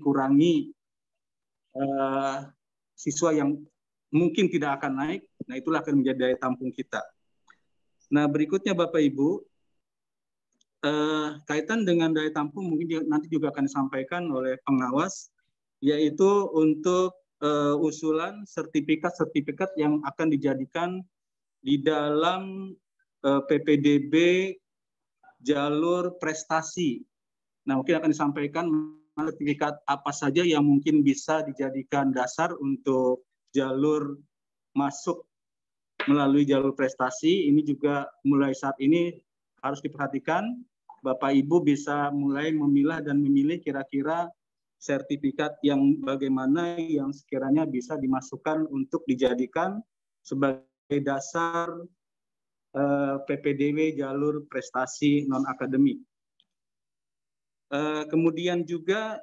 kurangi siswa yang mungkin tidak akan naik, nah itulah akan menjadi daya tampung kita. Nah berikutnya Bapak Ibu, kaitan dengan daya tampung mungkin nanti juga akan disampaikan oleh pengawas, yaitu untuk usulan sertifikat-sertifikat yang akan dijadikan di dalam PPDB jalur prestasi. Nah mungkin akan disampaikan sertifikat apa saja yang mungkin bisa dijadikan dasar untuk jalur masuk melalui jalur prestasi. Ini juga mulai saat ini harus diperhatikan. Bapak Ibu bisa mulai memilah dan memilih kira-kira sertifikat yang bagaimana yang sekiranya bisa dimasukkan untuk dijadikan sebagai dasar PPDB jalur prestasi non-akademik. Kemudian juga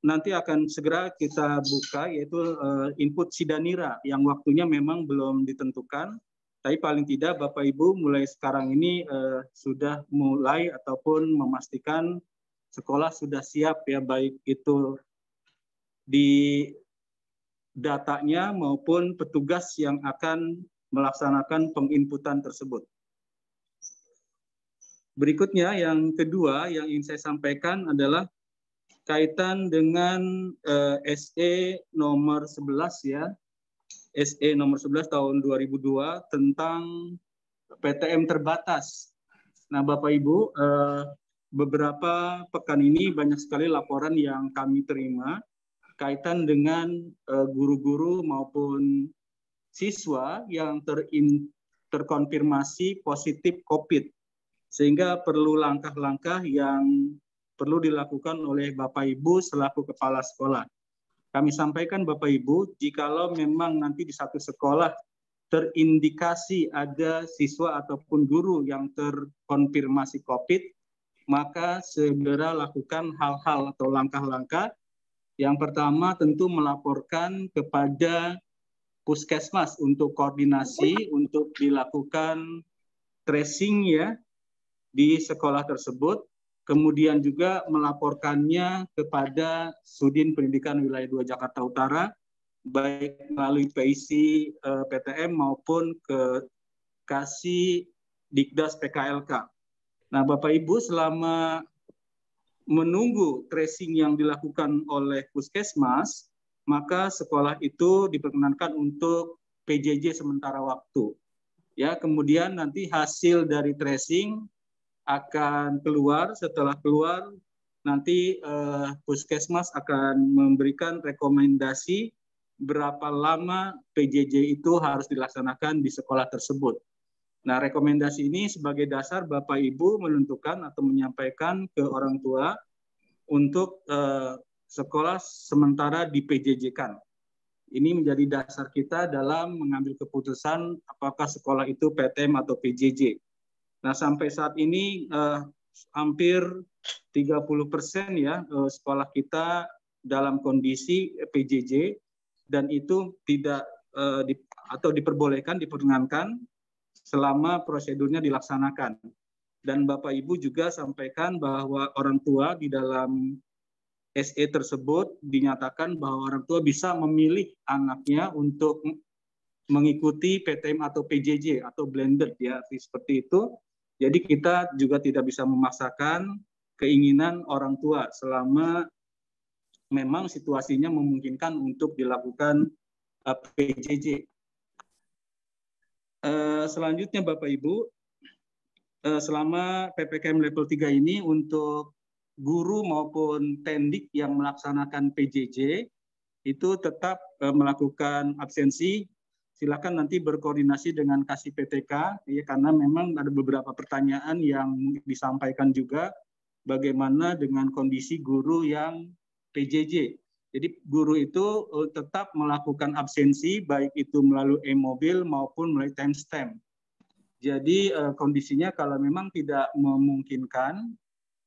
nanti akan segera kita buka yaitu input Sidanira yang waktunya memang belum ditentukan, tapi paling tidak Bapak Ibu mulai sekarang ini sudah mulai ataupun memastikan sekolah sudah siap ya, baik itu di datanya maupun petugas yang akan melaksanakan penginputan tersebut. Berikutnya yang kedua yang ingin saya sampaikan adalah kaitan dengan SE nomor 11 ya. SE nomor 11 tahun 2002 tentang PTM terbatas. Nah, Bapak Ibu, beberapa pekan ini banyak sekali laporan yang kami terima kaitan dengan guru-guru maupun siswa yang terkonfirmasi positif COVID. Sehingga perlu langkah-langkah yang perlu dilakukan oleh Bapak Ibu selaku kepala sekolah. Kami sampaikan Bapak Ibu, jikalau memang nanti di satu sekolah terindikasi ada siswa ataupun guru yang terkonfirmasi COVID, maka segera lakukan hal-hal atau langkah-langkah. Yang pertama tentu melaporkan kepada Puskesmas untuk koordinasi untuk dilakukan tracing ya di sekolah tersebut, kemudian juga melaporkannya kepada Sudin Pendidikan Wilayah 2 Jakarta Utara, baik melalui PIC PTM maupun ke Kasih Dikdas PKLK. Nah, Bapak Ibu, selama menunggu tracing yang dilakukan oleh Puskesmas, maka sekolah itu diperkenankan untuk PJJ sementara waktu. Ya, kemudian nanti hasil dari tracing akan keluar. Setelah keluar nanti Puskesmas akan memberikan rekomendasi berapa lama PJJ itu harus dilaksanakan di sekolah tersebut. Nah, rekomendasi ini sebagai dasar Bapak Ibu menentukan atau menyampaikan ke orang tua untuk sekolah sementara di PJJ-kan. Ini menjadi dasar kita dalam mengambil keputusan apakah sekolah itu PTM atau PJJ. Nah, sampai saat ini hampir 30% ya sekolah kita dalam kondisi PJJ, dan itu tidak atau diperbolehkan, diperkenankan selama prosedurnya dilaksanakan. Dan Bapak Ibu juga sampaikan bahwa orang tua di dalam SE tersebut dinyatakan bahwa orang tua bisa memilih anaknya untuk mengikuti PTM atau PJJ atau blended ya, seperti itu. Jadi kita juga tidak bisa memaksakan keinginan orang tua selama memang situasinya memungkinkan untuk dilakukan PJJ. Selanjutnya Bapak Ibu, selama PPKM level 3 ini untuk guru maupun tendik yang melaksanakan PJJ itu tetap melakukan absensi. Silakan nanti berkoordinasi dengan Kasih PTK ya, karena memang ada beberapa pertanyaan yang disampaikan juga bagaimana dengan kondisi guru yang PJJ. Jadi guru itu tetap melakukan absensi baik itu melalui e-mobil maupun melalui timestamp. Jadi kondisinya kalau memang tidak memungkinkan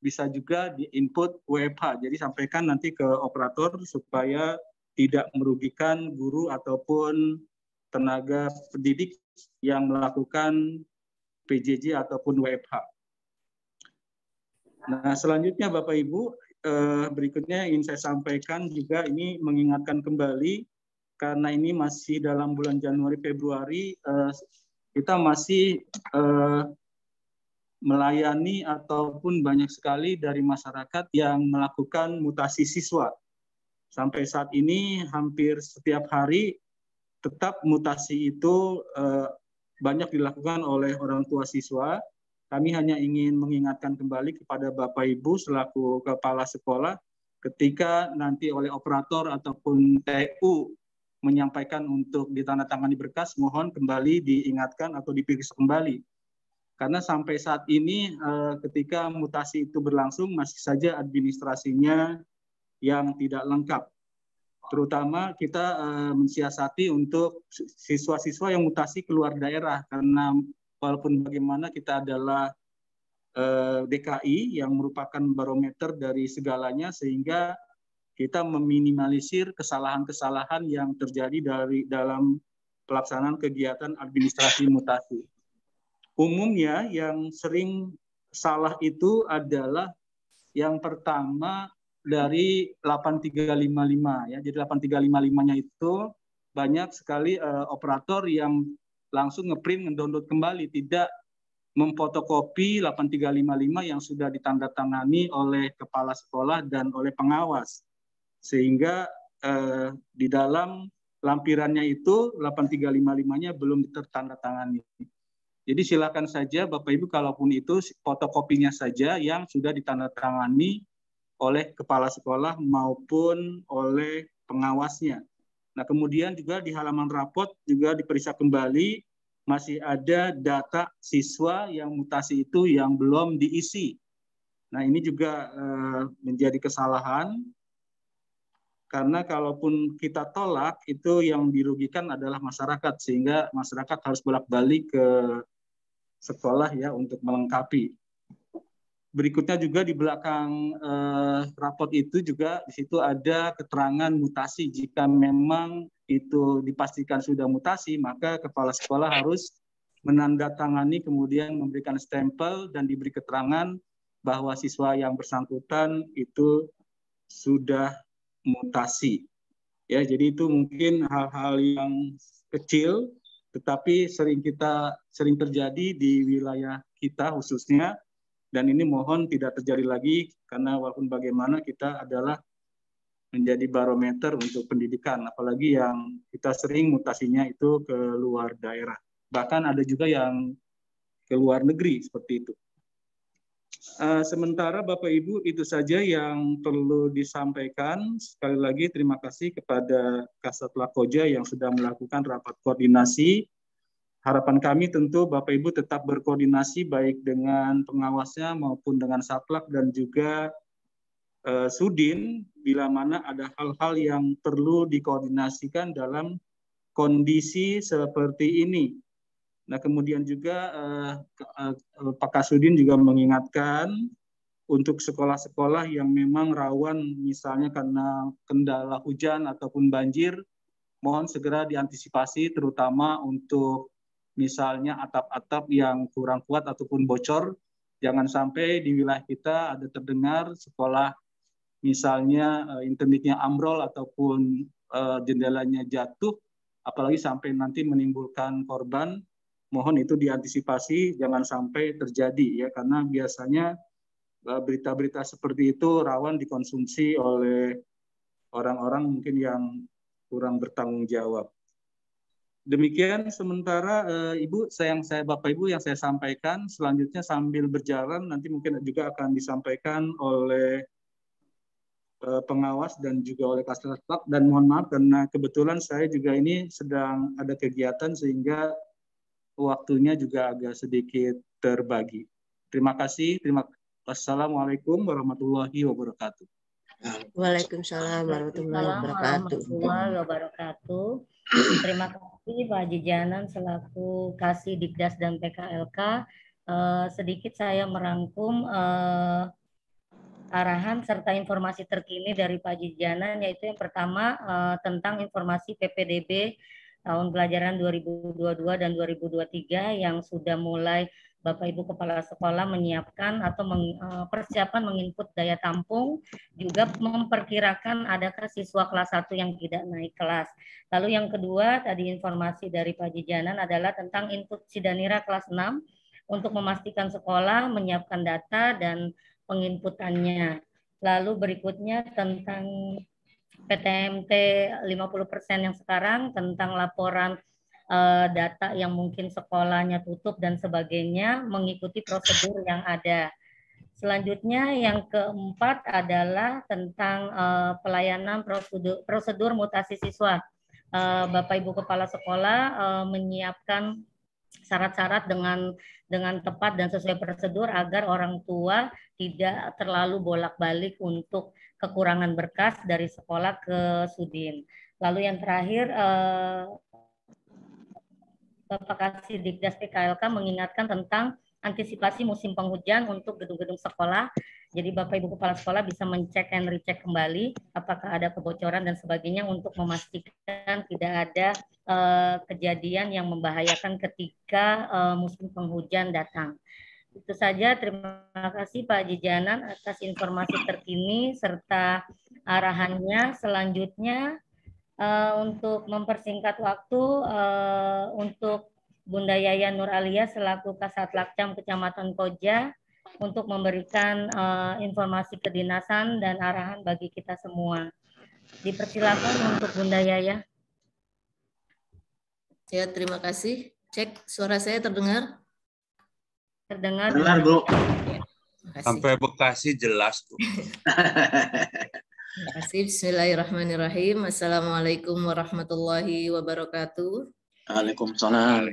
bisa juga di-input WFH. Jadi sampaikan nanti ke operator supaya tidak merugikan guru ataupun tenaga pendidik yang melakukan PJJ ataupun WFH. Nah, selanjutnya Bapak Ibu, berikutnya ingin saya sampaikan juga, ini mengingatkan kembali karena ini masih dalam bulan Januari Februari, kita masih melayani ataupun banyak sekali dari masyarakat yang melakukan mutasi siswa. Sampai saat ini hampir setiap hari tetap mutasi itu banyak dilakukan oleh orang tua siswa. Kami hanya ingin mengingatkan kembali kepada Bapak Ibu selaku kepala sekolah, ketika nanti oleh operator ataupun TU menyampaikan untuk ditandatangani berkas, mohon kembali diingatkan atau diperiksa kembali. Karena sampai saat ini ketika mutasi itu berlangsung, masih saja administrasinya yang tidak lengkap. Terutama kita mensiasati untuk siswa-siswa yang mutasi keluar daerah, karena walaupun bagaimana kita adalah DKI yang merupakan barometer dari segalanya, sehingga kita meminimalisir kesalahan-kesalahan yang terjadi dalam pelaksanaan kegiatan administrasi mutasi. Umumnya yang sering salah itu adalah yang pertama dari 8355 ya. Jadi 8355-nya itu banyak sekali operator yang langsung ngeprint, ngedownload kembali, tidak memfotokopi 8355 yang sudah ditandatangani oleh kepala sekolah dan oleh pengawas. Sehingga di dalam lampirannya itu 8355-nya belum tertandatangani. Jadi silakan saja Bapak Ibu, kalaupun itu fotokopinya saja yang sudah ditandatangani oleh kepala sekolah maupun oleh pengawasnya. Nah, kemudian juga di halaman rapot juga diperiksa kembali, masih ada data siswa yang mutasi itu yang belum diisi. Nah, ini juga menjadi kesalahan, karena kalaupun kita tolak, itu yang dirugikan adalah masyarakat, sehingga masyarakat harus bolak-balik ke sekolah ya untuk melengkapi. Berikutnya juga di belakang rapot itu juga di situ ada keterangan mutasi. Jika memang itu dipastikan sudah mutasi, maka kepala sekolah harus menandatangani, kemudian memberikan stempel dan diberi keterangan bahwa siswa yang bersangkutan itu sudah mutasi. Ya, jadi itu mungkin hal-hal yang kecil, tetapi sering terjadi di wilayah kita khususnya, dan ini mohon tidak terjadi lagi, karena walaupun bagaimana kita adalah menjadi barometer untuk pendidikan, apalagi yang kita sering mutasinya itu ke luar daerah. Bahkan ada juga yang ke luar negeri seperti itu. Sementara Bapak Ibu itu saja yang perlu disampaikan. Sekali lagi terima kasih kepada Kasat Lakoja yang sudah melakukan rapat koordinasi. Harapan kami tentu Bapak Ibu tetap berkoordinasi baik dengan pengawasnya maupun dengan Satlak dan juga Sudin, bila mana ada hal-hal yang perlu dikoordinasikan dalam kondisi seperti ini. Nah, kemudian juga Pak Kasudin juga mengingatkan untuk sekolah-sekolah yang memang rawan misalnya karena kendala hujan ataupun banjir, mohon segera diantisipasi, terutama untuk misalnya atap-atap yang kurang kuat ataupun bocor. Jangan sampai di wilayah kita ada terdengar sekolah misalnya internetnya ambrol ataupun jendelanya jatuh, apalagi sampai nanti menimbulkan korban. Mohon itu diantisipasi, jangan sampai terjadi ya, karena biasanya berita-berita seperti itu rawan dikonsumsi oleh orang-orang mungkin yang kurang bertanggung jawab. Demikian sementara Bapak Ibu yang saya sampaikan. Selanjutnya sambil berjalan nanti mungkin juga akan disampaikan oleh pengawas dan juga oleh Kasat, dan mohon maaf karena kebetulan saya juga ini sedang ada kegiatan sehingga waktunya juga agak sedikit terbagi. Terima kasih. Wassalamualaikum warahmatullahi wabarakatuh. Waalaikumsalam warahmatullahi wabarakatuh. Terima kasih Pak Haji Janan selaku Kasih Dikdas dan PKLK. Sedikit saya merangkum arahan serta informasi terkini dari Pak Haji Janan, yaitu yang pertama tentang informasi PPDB tahun pelajaran 2022 dan 2023 yang sudah mulai Bapak Ibu Kepala Sekolah menyiapkan atau persiapan menginput daya tampung, juga memperkirakan adakah siswa kelas 1 yang tidak naik kelas. Lalu yang kedua, tadi informasi dari Pak Jijanan adalah tentang input Sidanira kelas 6 untuk memastikan sekolah menyiapkan data dan penginputannya. Lalu berikutnya tentang PTMT 50% yang sekarang, tentang laporan data yang mungkin sekolahnya tutup dan sebagainya, mengikuti prosedur yang ada. Selanjutnya yang keempat adalah tentang pelayanan prosedur mutasi siswa. Bapak Ibu Kepala Sekolah menyiapkan syarat-syarat dengan tepat dan sesuai prosedur agar orang tua tidak terlalu bolak-balik untuk kekurangan berkas dari sekolah ke Sudin. Lalu yang terakhir, Bapak Kasih Dikdas PKLK mengingatkan tentang antisipasi musim penghujan untuk gedung-gedung sekolah. Jadi Bapak Ibu Kepala Sekolah bisa mencek dan recheck kembali apakah ada kebocoran dan sebagainya untuk memastikan tidak ada kejadian yang membahayakan ketika musim penghujan datang. Itu saja, terima kasih Pak Jijanan atas informasi terkini serta arahannya. Selanjutnya untuk mempersingkat waktu, untuk Bunda Yaya Nur Alia selaku Kasat Lakcam Kecamatan Koja untuk memberikan informasi kedinasan dan arahan bagi kita semua. Dipersilakan untuk Bunda Yaya. Ya, terima kasih. Cek, suara saya terdengar? Terdengar. Dengar, Bu. Sampai Bekasi jelas, Bu. Terima kasih. Bismillahirrahmanirrahim. Assalamualaikum warahmatullahi wabarakatuh. Waalaikumsalam.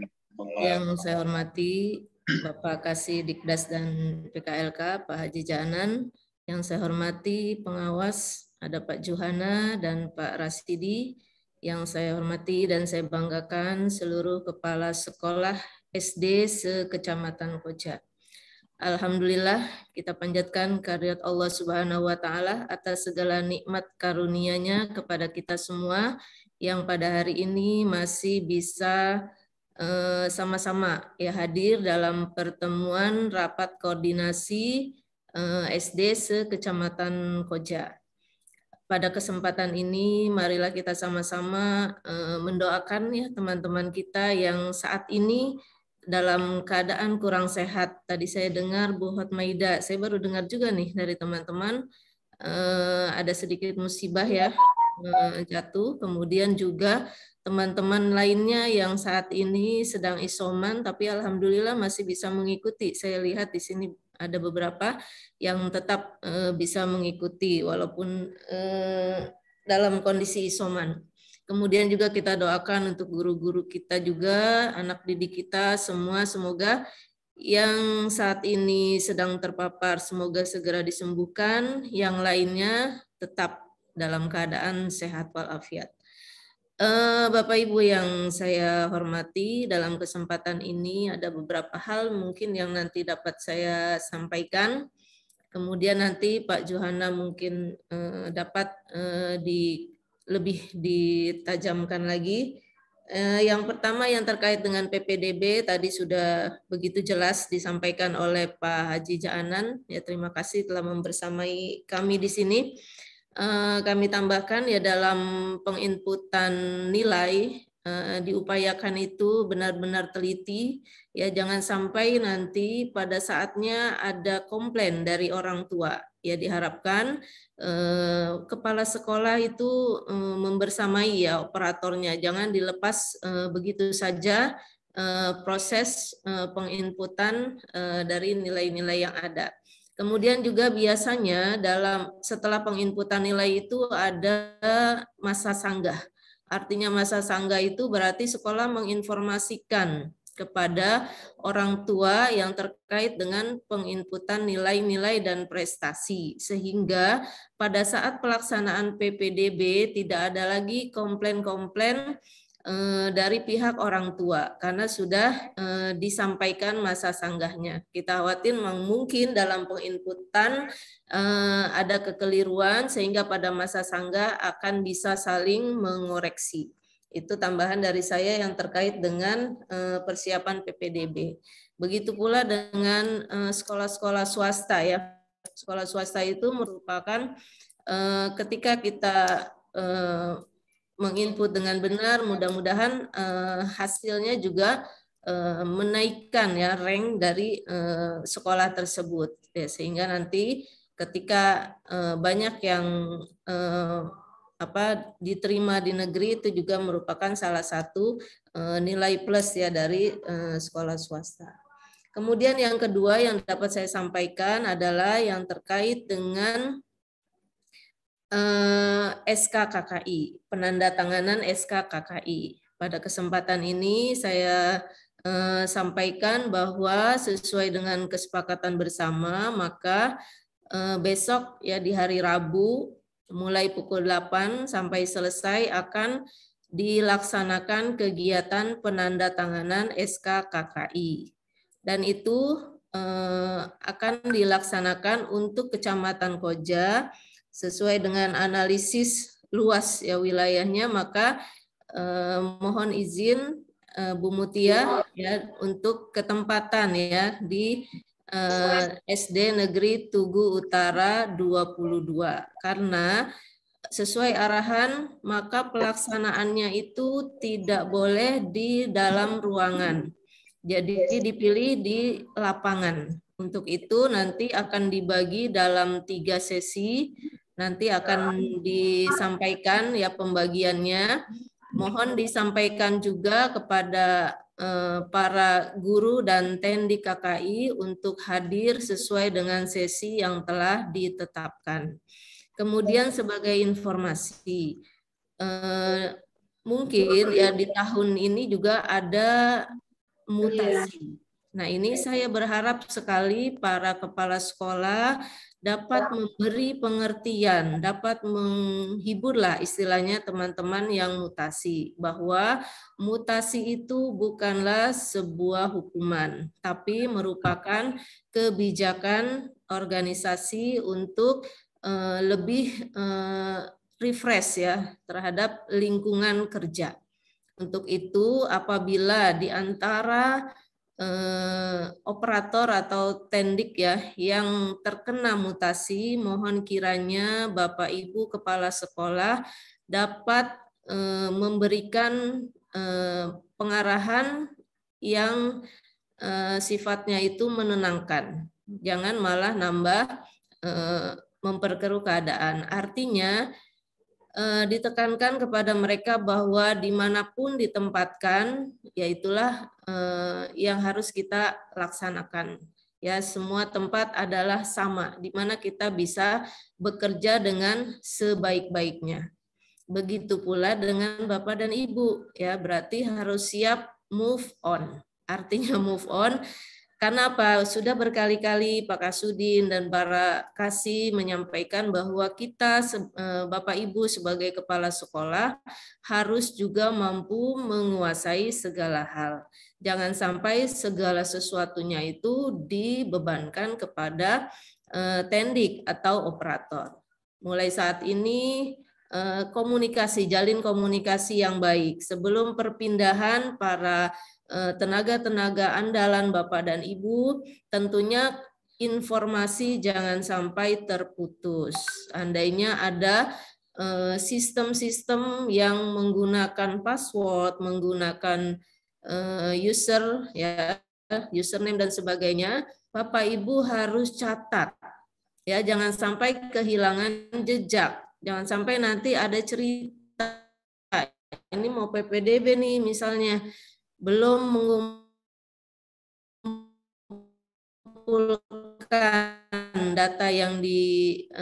Yang saya hormati Bapak Kasih Dikdas dan PKLK, Pak Haji Janan. Yang saya hormati pengawas, ada Pak Juhana dan Pak Rasidi. Yang saya hormati dan saya banggakan seluruh kepala sekolah SD se-Kecamatan Koja. Alhamdulillah, kita panjatkan kehadirat Allah Subhanahu wa Ta'ala atas segala nikmat karunia-Nya kepada kita semua yang pada hari ini masih bisa sama-sama ya hadir dalam pertemuan rapat koordinasi SD se-Kecamatan Koja. Pada kesempatan ini, marilah kita sama-sama mendoakan ya teman-teman kita yang saat ini dalam keadaan kurang sehat. Tadi saya dengar Bu Hotmaida, saya baru dengar juga nih dari teman-teman ada sedikit musibah ya jatuh. Kemudian juga teman-teman lainnya yang saat ini sedang isoman, tapi alhamdulillah masih bisa mengikuti. Saya lihat di sini ada beberapa yang tetap bisa mengikuti walaupun dalam kondisi isoman. Kemudian juga kita doakan untuk guru-guru kita juga, anak didik kita semua, semoga yang saat ini sedang terpapar semoga segera disembuhkan, yang lainnya tetap dalam keadaan sehat walafiat. Bapak Ibu yang saya hormati, dalam kesempatan ini ada beberapa hal mungkin yang nanti dapat saya sampaikan. Kemudian nanti Pak Juhana mungkin dapat lebih ditajamkan lagi. Yang pertama yang terkait dengan PPDB tadi sudah begitu jelas disampaikan oleh Pak Haji Jaanan. Ya, terima kasih telah membersamai kami di sini. Kami tambahkan ya dalam penginputan nilai diupayakan itu benar-benar teliti ya, jangan sampai nanti pada saatnya ada komplain dari orang tua. Ya, diharapkan kepala sekolah itu membersamai ya operatornya, jangan dilepas begitu saja proses penginputan dari nilai-nilai yang ada. Kemudian juga biasanya setelah penginputan nilai itu ada masa sanggah. Artinya masa sanggah itu berarti sekolah menginformasikan kepada orang tua yang terkait dengan penginputan nilai-nilai dan prestasi. Sehingga pada saat pelaksanaan PPDB tidak ada lagi komplain-komplain dari pihak orang tua karena sudah disampaikan masa sanggahnya. Kita khawatir mungkin dalam penginputan ada kekeliruan sehingga pada masa sanggah akan bisa saling mengoreksi. Itu tambahan dari saya yang terkait dengan persiapan PPDB. Begitu pula dengan sekolah-sekolah swasta ya. Sekolah swasta itu merupakan ketika kita menginput dengan benar, mudah-mudahan hasilnya juga menaikkan ya rank dari sekolah tersebut ya, sehingga nanti ketika banyak yang diterima di negeri itu juga merupakan salah satu nilai plus ya dari sekolah swasta. Kemudian yang kedua yang dapat saya sampaikan adalah yang terkait dengan SK KKI, penandatanganan SK KKI. Pada kesempatan ini saya sampaikan bahwa sesuai dengan kesepakatan bersama, maka besok ya di hari Rabu mulai pukul 8 sampai selesai akan dilaksanakan kegiatan penandatanganan SK KKI. Dan itu akan dilaksanakan untuk Kecamatan Koja sesuai dengan analisis luas ya wilayahnya, maka mohon izin Bu Mutia ya untuk ketempatan ya di SD Negeri Tugu Utara 22 karena sesuai arahan maka pelaksanaannya itu tidak boleh di dalam ruangan. Jadi dipilih di lapangan. Untuk itu nanti akan dibagi dalam 3 sesi. Nanti akan disampaikan ya pembagiannya. Mohon disampaikan juga kepada para guru dan Tendik KKI untuk hadir sesuai dengan sesi yang telah ditetapkan. Kemudian sebagai informasi, mungkin ya di tahun ini juga ada mutasi. Nah, ini saya berharap sekali para kepala sekolah dapat memberi pengertian, dapat menghiburlah istilahnya teman-teman yang mutasi, bahwa mutasi itu bukanlah sebuah hukuman, tapi merupakan kebijakan organisasi untuk lebih refresh ya terhadap lingkungan kerja. Untuk itu apabila di antara operator atau tendik ya yang terkena mutasi, mohon kiranya Bapak Ibu kepala sekolah dapat memberikan pengarahan yang sifatnya itu menenangkan, jangan malah nambah memperkeruh keadaan. Artinya ditekankan kepada mereka bahwa dimanapun ditempatkan, yaitulah yang harus kita laksanakan. Ya, semua tempat adalah sama, di mana kita bisa bekerja dengan sebaik-baiknya. Begitu pula dengan Bapak dan Ibu, ya berarti harus siap move on. Artinya move on. Karena apa? Sudah berkali-kali Pak Kasudin dan para kasih menyampaikan bahwa kita Bapak Ibu sebagai kepala sekolah harus juga mampu menguasai segala hal. Jangan sampai segala sesuatunya itu dibebankan kepada tendik atau operator. Mulai saat ini jalin komunikasi yang baik. Sebelum perpindahan para tenaga-tenaga andalan Bapak dan Ibu, tentunya informasi jangan sampai terputus. Andainya ada sistem-sistem yang menggunakan password, menggunakan user ya, username dan sebagainya, Bapak Ibu harus catat. Ya, jangan sampai kehilangan jejak. Jangan sampai nanti ada cerita ini mau PPDB nih misalnya, belum mengumpulkan data yang diharapkan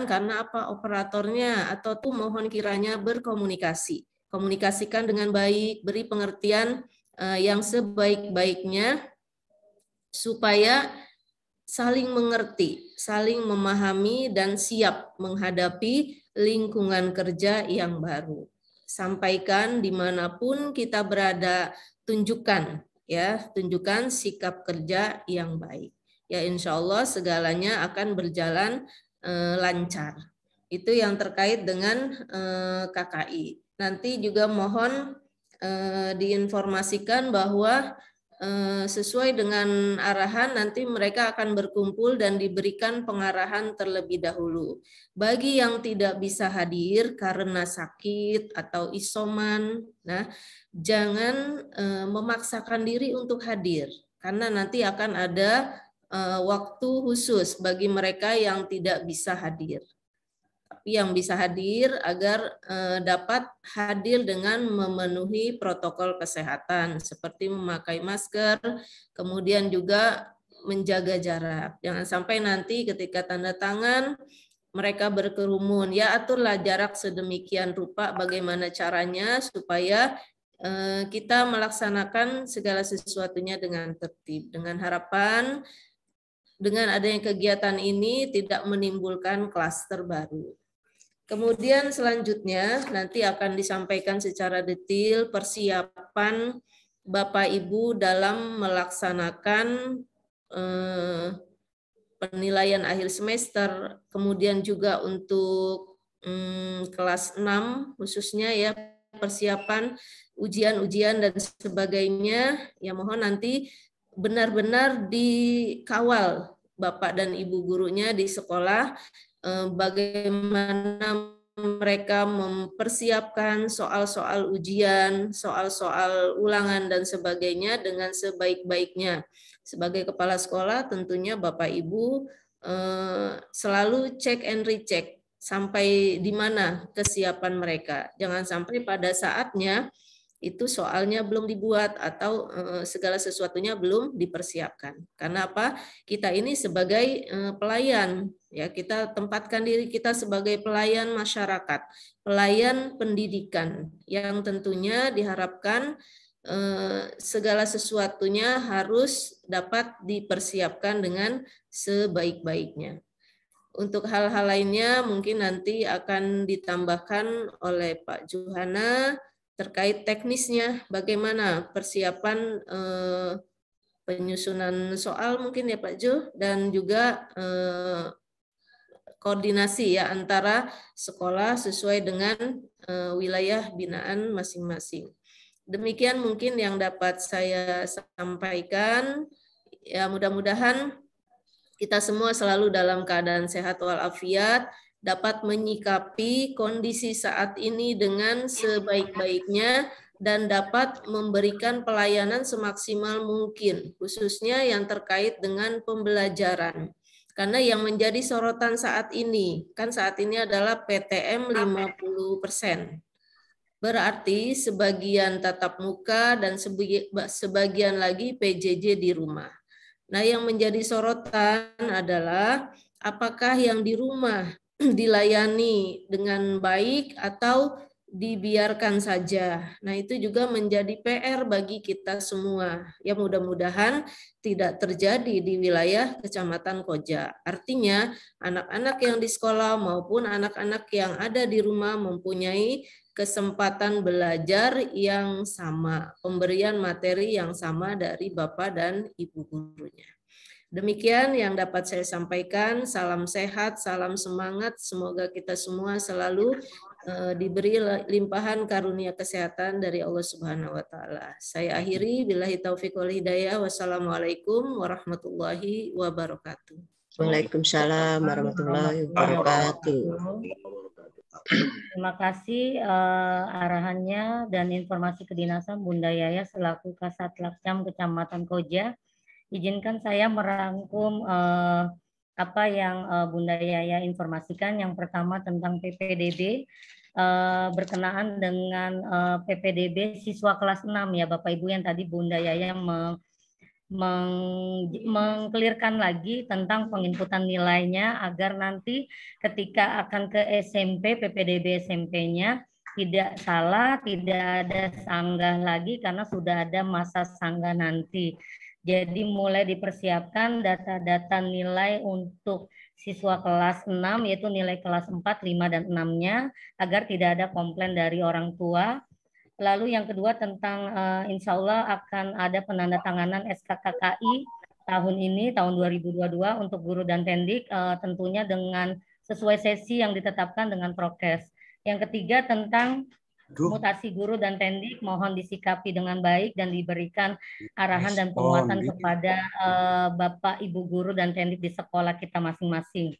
karena apa operatornya, atau tuh mohon kiranya berkomunikasi. Komunikasikan dengan baik, beri pengertian yang sebaik-baiknya supaya saling mengerti, saling memahami dan siap menghadapi lingkungan kerja yang baru. Sampaikan dimanapun kita berada, tunjukkan sikap kerja yang baik. Ya insya Allah segalanya akan berjalan lancar. Itu yang terkait dengan KKI. nanti juga mohon diinformasikan bahwa sesuai dengan arahan nanti mereka akan berkumpul dan diberikan pengarahan terlebih dahulu. Bagi yang tidak bisa hadir karena sakit atau isoman, nah jangan memaksakan diri untuk hadir karena nanti akan ada waktu khusus bagi mereka yang tidak bisa hadir. Tapi yang bisa hadir agar dapat hadir dengan memenuhi protokol kesehatan seperti memakai masker, kemudian juga menjaga jarak. Jangan sampai nanti ketika tanda tangan mereka berkerumun, ya aturlah jarak sedemikian rupa bagaimana caranya supaya kita melaksanakan segala sesuatunya dengan tertib, dengan harapan dengan adanya kegiatan ini tidak menimbulkan klaster baru. Kemudian selanjutnya nanti akan disampaikan secara detail persiapan Bapak Ibu dalam melaksanakan penilaian akhir semester, kemudian juga untuk kelas 6 khususnya ya persiapan ujian-ujian dan sebagainya, ya mohon nanti benar-benar dikawal Bapak dan Ibu gurunya di sekolah bagaimana mereka mempersiapkan soal-soal ujian, soal-soal ulangan dan sebagainya dengan sebaik-baiknya. Sebagai kepala sekolah tentunya Bapak Ibu selalu cek and recheck sampai di mana kesiapan mereka. Jangan sampai pada saatnya itu soalnya belum dibuat atau segala sesuatunya belum dipersiapkan. Karena apa? Kita ini sebagai pelayan, ya kita tempatkan diri kita sebagai pelayan masyarakat, pelayan pendidikan yang tentunya diharapkan segala sesuatunya harus dapat dipersiapkan dengan sebaik-baiknya. Untuk hal-hal lainnya mungkin nanti akan ditambahkan oleh Pak Juhana terkait teknisnya, bagaimana persiapan penyusunan soal mungkin ya Pak Jo, dan juga koordinasi ya antara sekolah sesuai dengan wilayah binaan masing-masing. Demikian mungkin yang dapat saya sampaikan. Ya mudah-mudahan kita semua selalu dalam keadaan sehat walafiat, dapat menyikapi kondisi saat ini dengan sebaik-baiknya dan dapat memberikan pelayanan semaksimal mungkin, khususnya yang terkait dengan pembelajaran. Karena yang menjadi sorotan saat ini, kan saat ini adalah PTM 50%. Berarti sebagian tatap muka dan sebagian lagi PJJ di rumah. Nah, yang menjadi sorotan adalah apakah yang di rumah dilayani dengan baik atau dibiarkan saja. Nah, itu juga menjadi PR bagi kita semua. Ya, mudah-mudahan tidak terjadi di wilayah Kecamatan Koja. Artinya, anak-anak yang di sekolah maupun anak-anak yang ada di rumah mempunyai kesempatan belajar yang sama, pemberian materi yang sama dari Bapak dan Ibu gurunya. Demikian yang dapat saya sampaikan. Salam sehat, salam semangat. Semoga kita semua selalu diberi limpahan karunia kesehatan dari Allah Subhanahu wa taala. Saya akhiri billahi taufiq wal hidayah. Wassalamualaikum warahmatullahi wabarakatuh. Waalaikumsalam warahmatullahi wabarakatuh. Terima kasih arahannya dan informasi kedinasan Bunda Yaya selaku Kasat Lakcam Kecamatan Koja. Izinkan saya merangkum apa yang Bunda Yaya informasikan. Yang pertama tentang PPDB berkenaan dengan PPDB siswa kelas 6 ya Bapak Ibu, yang tadi Bunda Yaya mengkelirkan lagi tentang penginputan nilainya agar nanti ketika akan ke SMP, PPDB SMP-nya tidak salah, tidak ada sanggah lagi karena sudah ada masa sanggah nanti. Jadi mulai dipersiapkan data-data nilai untuk siswa kelas 6 yaitu nilai kelas 4, 5, dan 6-nya agar tidak ada komplain dari orang tua. Lalu yang kedua tentang insya Allah akan ada penandatanganan SKKKI tahun ini, tahun 2022 untuk guru dan tendik tentunya dengan sesuai sesi yang ditetapkan dengan prokes. Yang ketiga tentang mutasi guru dan tendik mohon disikapi dengan baik dan diberikan arahan dan penguatan kepada Bapak Ibu guru dan tendik di sekolah kita masing-masing.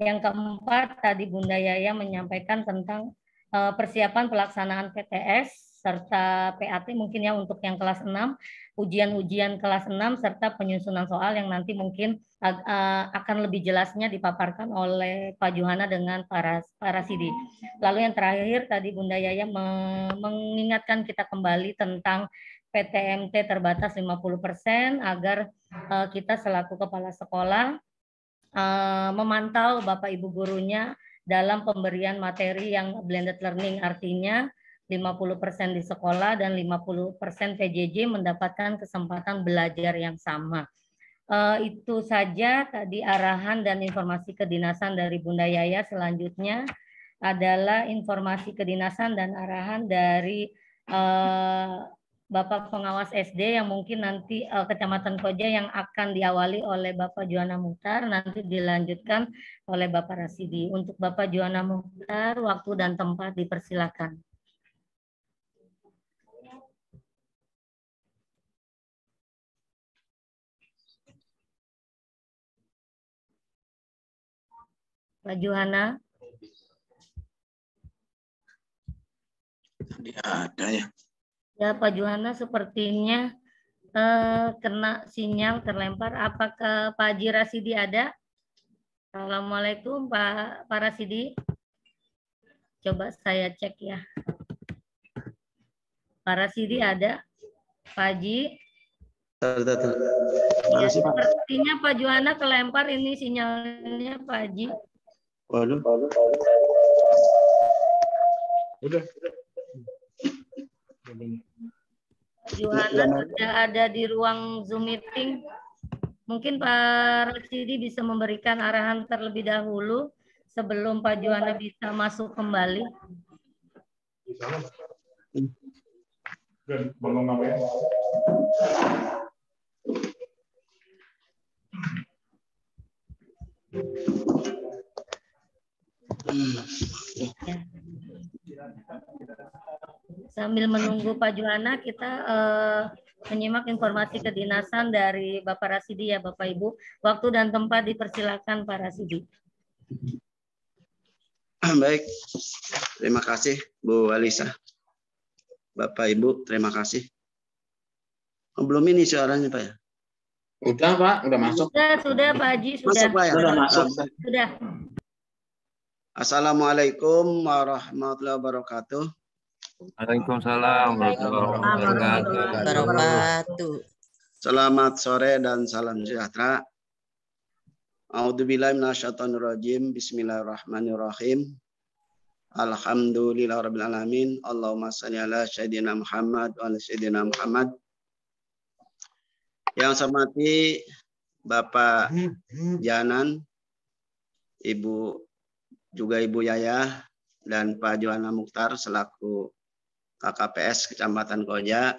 Yang keempat, tadi Bunda Yaya menyampaikan tentang persiapan pelaksanaan PTS serta PAT mungkin ya untuk yang kelas 6, ujian-ujian kelas 6 serta penyusunan soal yang nanti mungkin akan lebih jelasnya dipaparkan oleh Pak Juhana dengan para Sidi. Lalu yang terakhir tadi Bunda Yaya mengingatkan kita kembali tentang PTMT terbatas 50% agar kita selaku kepala sekolah memantau Bapak Ibu gurunya dalam pemberian materi yang blended learning, artinya 50% di sekolah dan 50% PJJ mendapatkan kesempatan belajar yang sama. Itu saja tadi arahan dan informasi kedinasan dari Bunda Yaya. Selanjutnya adalah informasi kedinasan dan arahan dari Bapak Pengawas SD yang mungkin nanti Kecamatan Koja yang akan diawali oleh Bapak Juhana Mukhtar, nanti dilanjutkan oleh Bapak Rasidi. Untuk Bapak Juhana Mukhtar, waktu dan tempat dipersilakan. Pak Juhana. Ada ya. Ya Pak Juhana sepertinya kena sinyal terlempar. Apakah Pak Haji Rasidi ada? Assalamualaikum Pak Rasidi. Coba saya cek ya. Pak Rasidi ada? Pak Haji? Ya, sepertinya Pak Juhana kelempar ini sinyalnya Pak Haji. Waduh. Udah. Juhana sudah ada di ruang Zoom meeting. Mungkin Pak Rasidi bisa memberikan arahan terlebih dahulu sebelum Pak Juhana bisa masuk kembali. Sambil menunggu Pak Juhana, kita menyimak informasi kedinasan dari Bapak Rasidi ya Bapak Ibu. Waktu dan tempat dipersilakan Pak Rasidi. Baik, terima kasih Bu Alisa. Bapak Ibu, terima kasih. Belum ini suaranya Pak ya? Udah Pak, udah masuk. Sudah Pak Haji, sudah. Masuk Pak ya? Sudah masuk. Sudah. Assalamualaikum warahmatullahi wabarakatuh. Waalaikumsalam warahmatullahi Wabarakatuh. Selamat sore dan salam sejahtera. A'udzubillahi minasyaitonirrajim. Bismillahirrahmanirrahim. Alhamdulillahirabbil alamin. Allahumma shalli ala sayyidina Muhammad wa ala sayyidina Muhammad. Yang saya hormati Bapak Janan, Ibu Yaya dan Pak Juhana Mukhtar selaku KKPS Kecamatan Koja.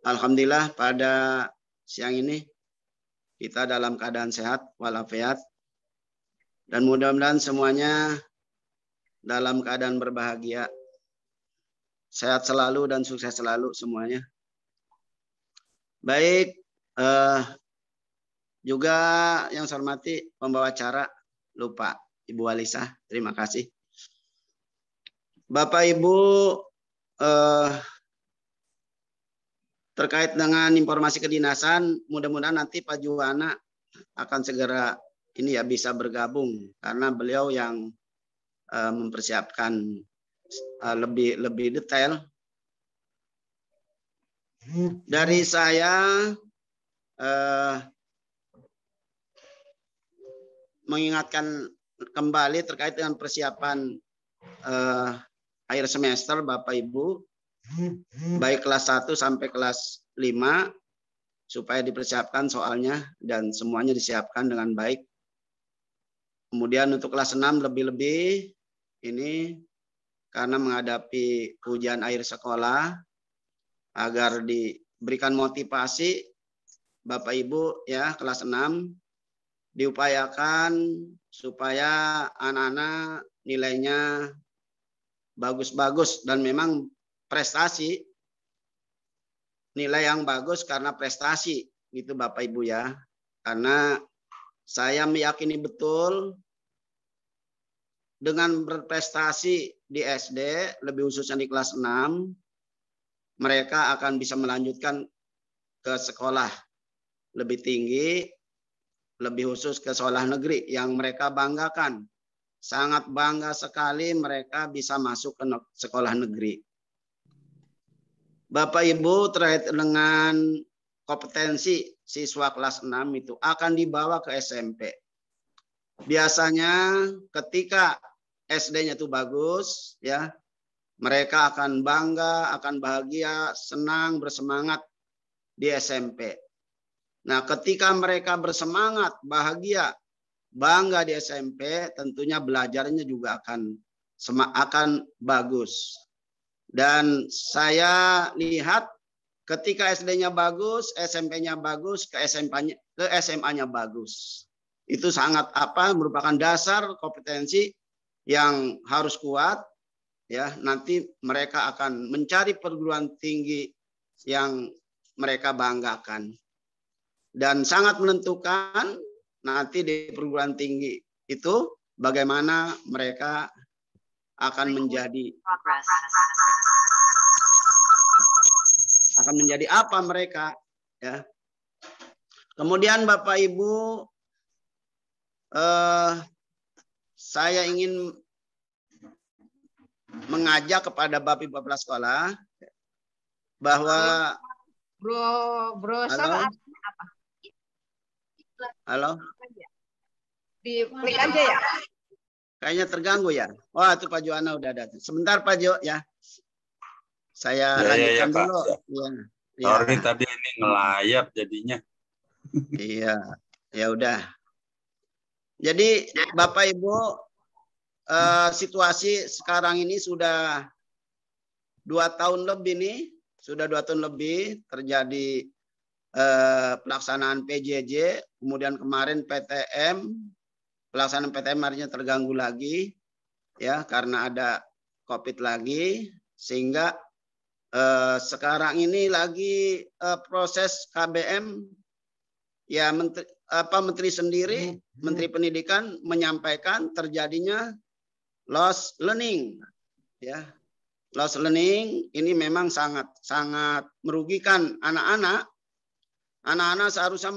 Alhamdulillah pada siang ini kita dalam keadaan sehat walafiat dan mudah-mudahan semuanya dalam keadaan berbahagia, sehat selalu dan sukses selalu semuanya. Baik, juga yang saya hormati pembawa acara, lupa Ibu Alisa, terima kasih. Bapak Ibu, terkait dengan informasi kedinasan, mudah-mudahan nanti Pak Juhana akan segera ini ya bisa bergabung karena beliau yang mempersiapkan lebih detail. Dari saya mengingatkan kembali terkait dengan persiapan akhir semester Bapak Ibu, baik kelas 1 sampai kelas 5, supaya dipersiapkan soalnya dan semuanya disiapkan dengan baik. Kemudian untuk kelas 6 lebih-lebih ini karena menghadapi ujian akhir sekolah, agar diberikan motivasi Bapak Ibu ya kelas 6 diupayakan supaya anak-anak nilainya bagus-bagus dan memang prestasi, nilai yang bagus karena prestasi gitu Bapak Ibu ya. Karena saya meyakini betul dengan berprestasi di SD, lebih khususnya di kelas 6, mereka akan bisa melanjutkan ke sekolah lebih tinggi, lebih khusus ke sekolah negeri yang mereka banggakan. Sangat bangga sekali mereka bisa masuk ke sekolah negeri. Bapak Ibu, terkait dengan kompetensi siswa kelas 6 itu akan dibawa ke SMP. Biasanya ketika SD-nya itu bagus, ya, mereka akan bangga, akan bahagia, senang, bersemangat di SMP. Nah, ketika mereka bersemangat, bahagia, bangga di SMP, tentunya belajarnya juga akan bagus. Dan saya lihat ketika SD-nya bagus, SMP-nya bagus, ke SMA-nya bagus. Itu sangat merupakan dasar kompetensi yang harus kuat, ya. Nanti mereka akan mencari perguruan tinggi yang mereka banggakan. Dan sangat menentukan nanti di perguruan tinggi itu bagaimana mereka akan menjadi apa mereka, ya. Kemudian Bapak Ibu, saya ingin mengajak kepada Bapak Ibu kepala sekolah bahwa Bro apa? Halo? Diklik aja ya. Kayaknya terganggu ya. Wah, itu Pak Joana udah datang. Sebentar Pak Jo ya. Saya lanjutkan dulu. Ya. Sorry tadi ini ngelayap jadinya. Iya, ya udah. Jadi Bapak Ibu, situasi sekarang ini sudah 2 tahun lebih nih, terjadi pelaksanaan PJJ, kemudian kemarin PTM, pelaksanaan PTM akhirnya terganggu lagi, ya, karena ada COVID lagi, sehingga sekarang ini lagi proses KBM, ya, Menteri sendiri, Menteri Pendidikan menyampaikan terjadinya lost learning, ya. Lost learning ini memang sangat merugikan anak-anak. Anak-anak seharusnya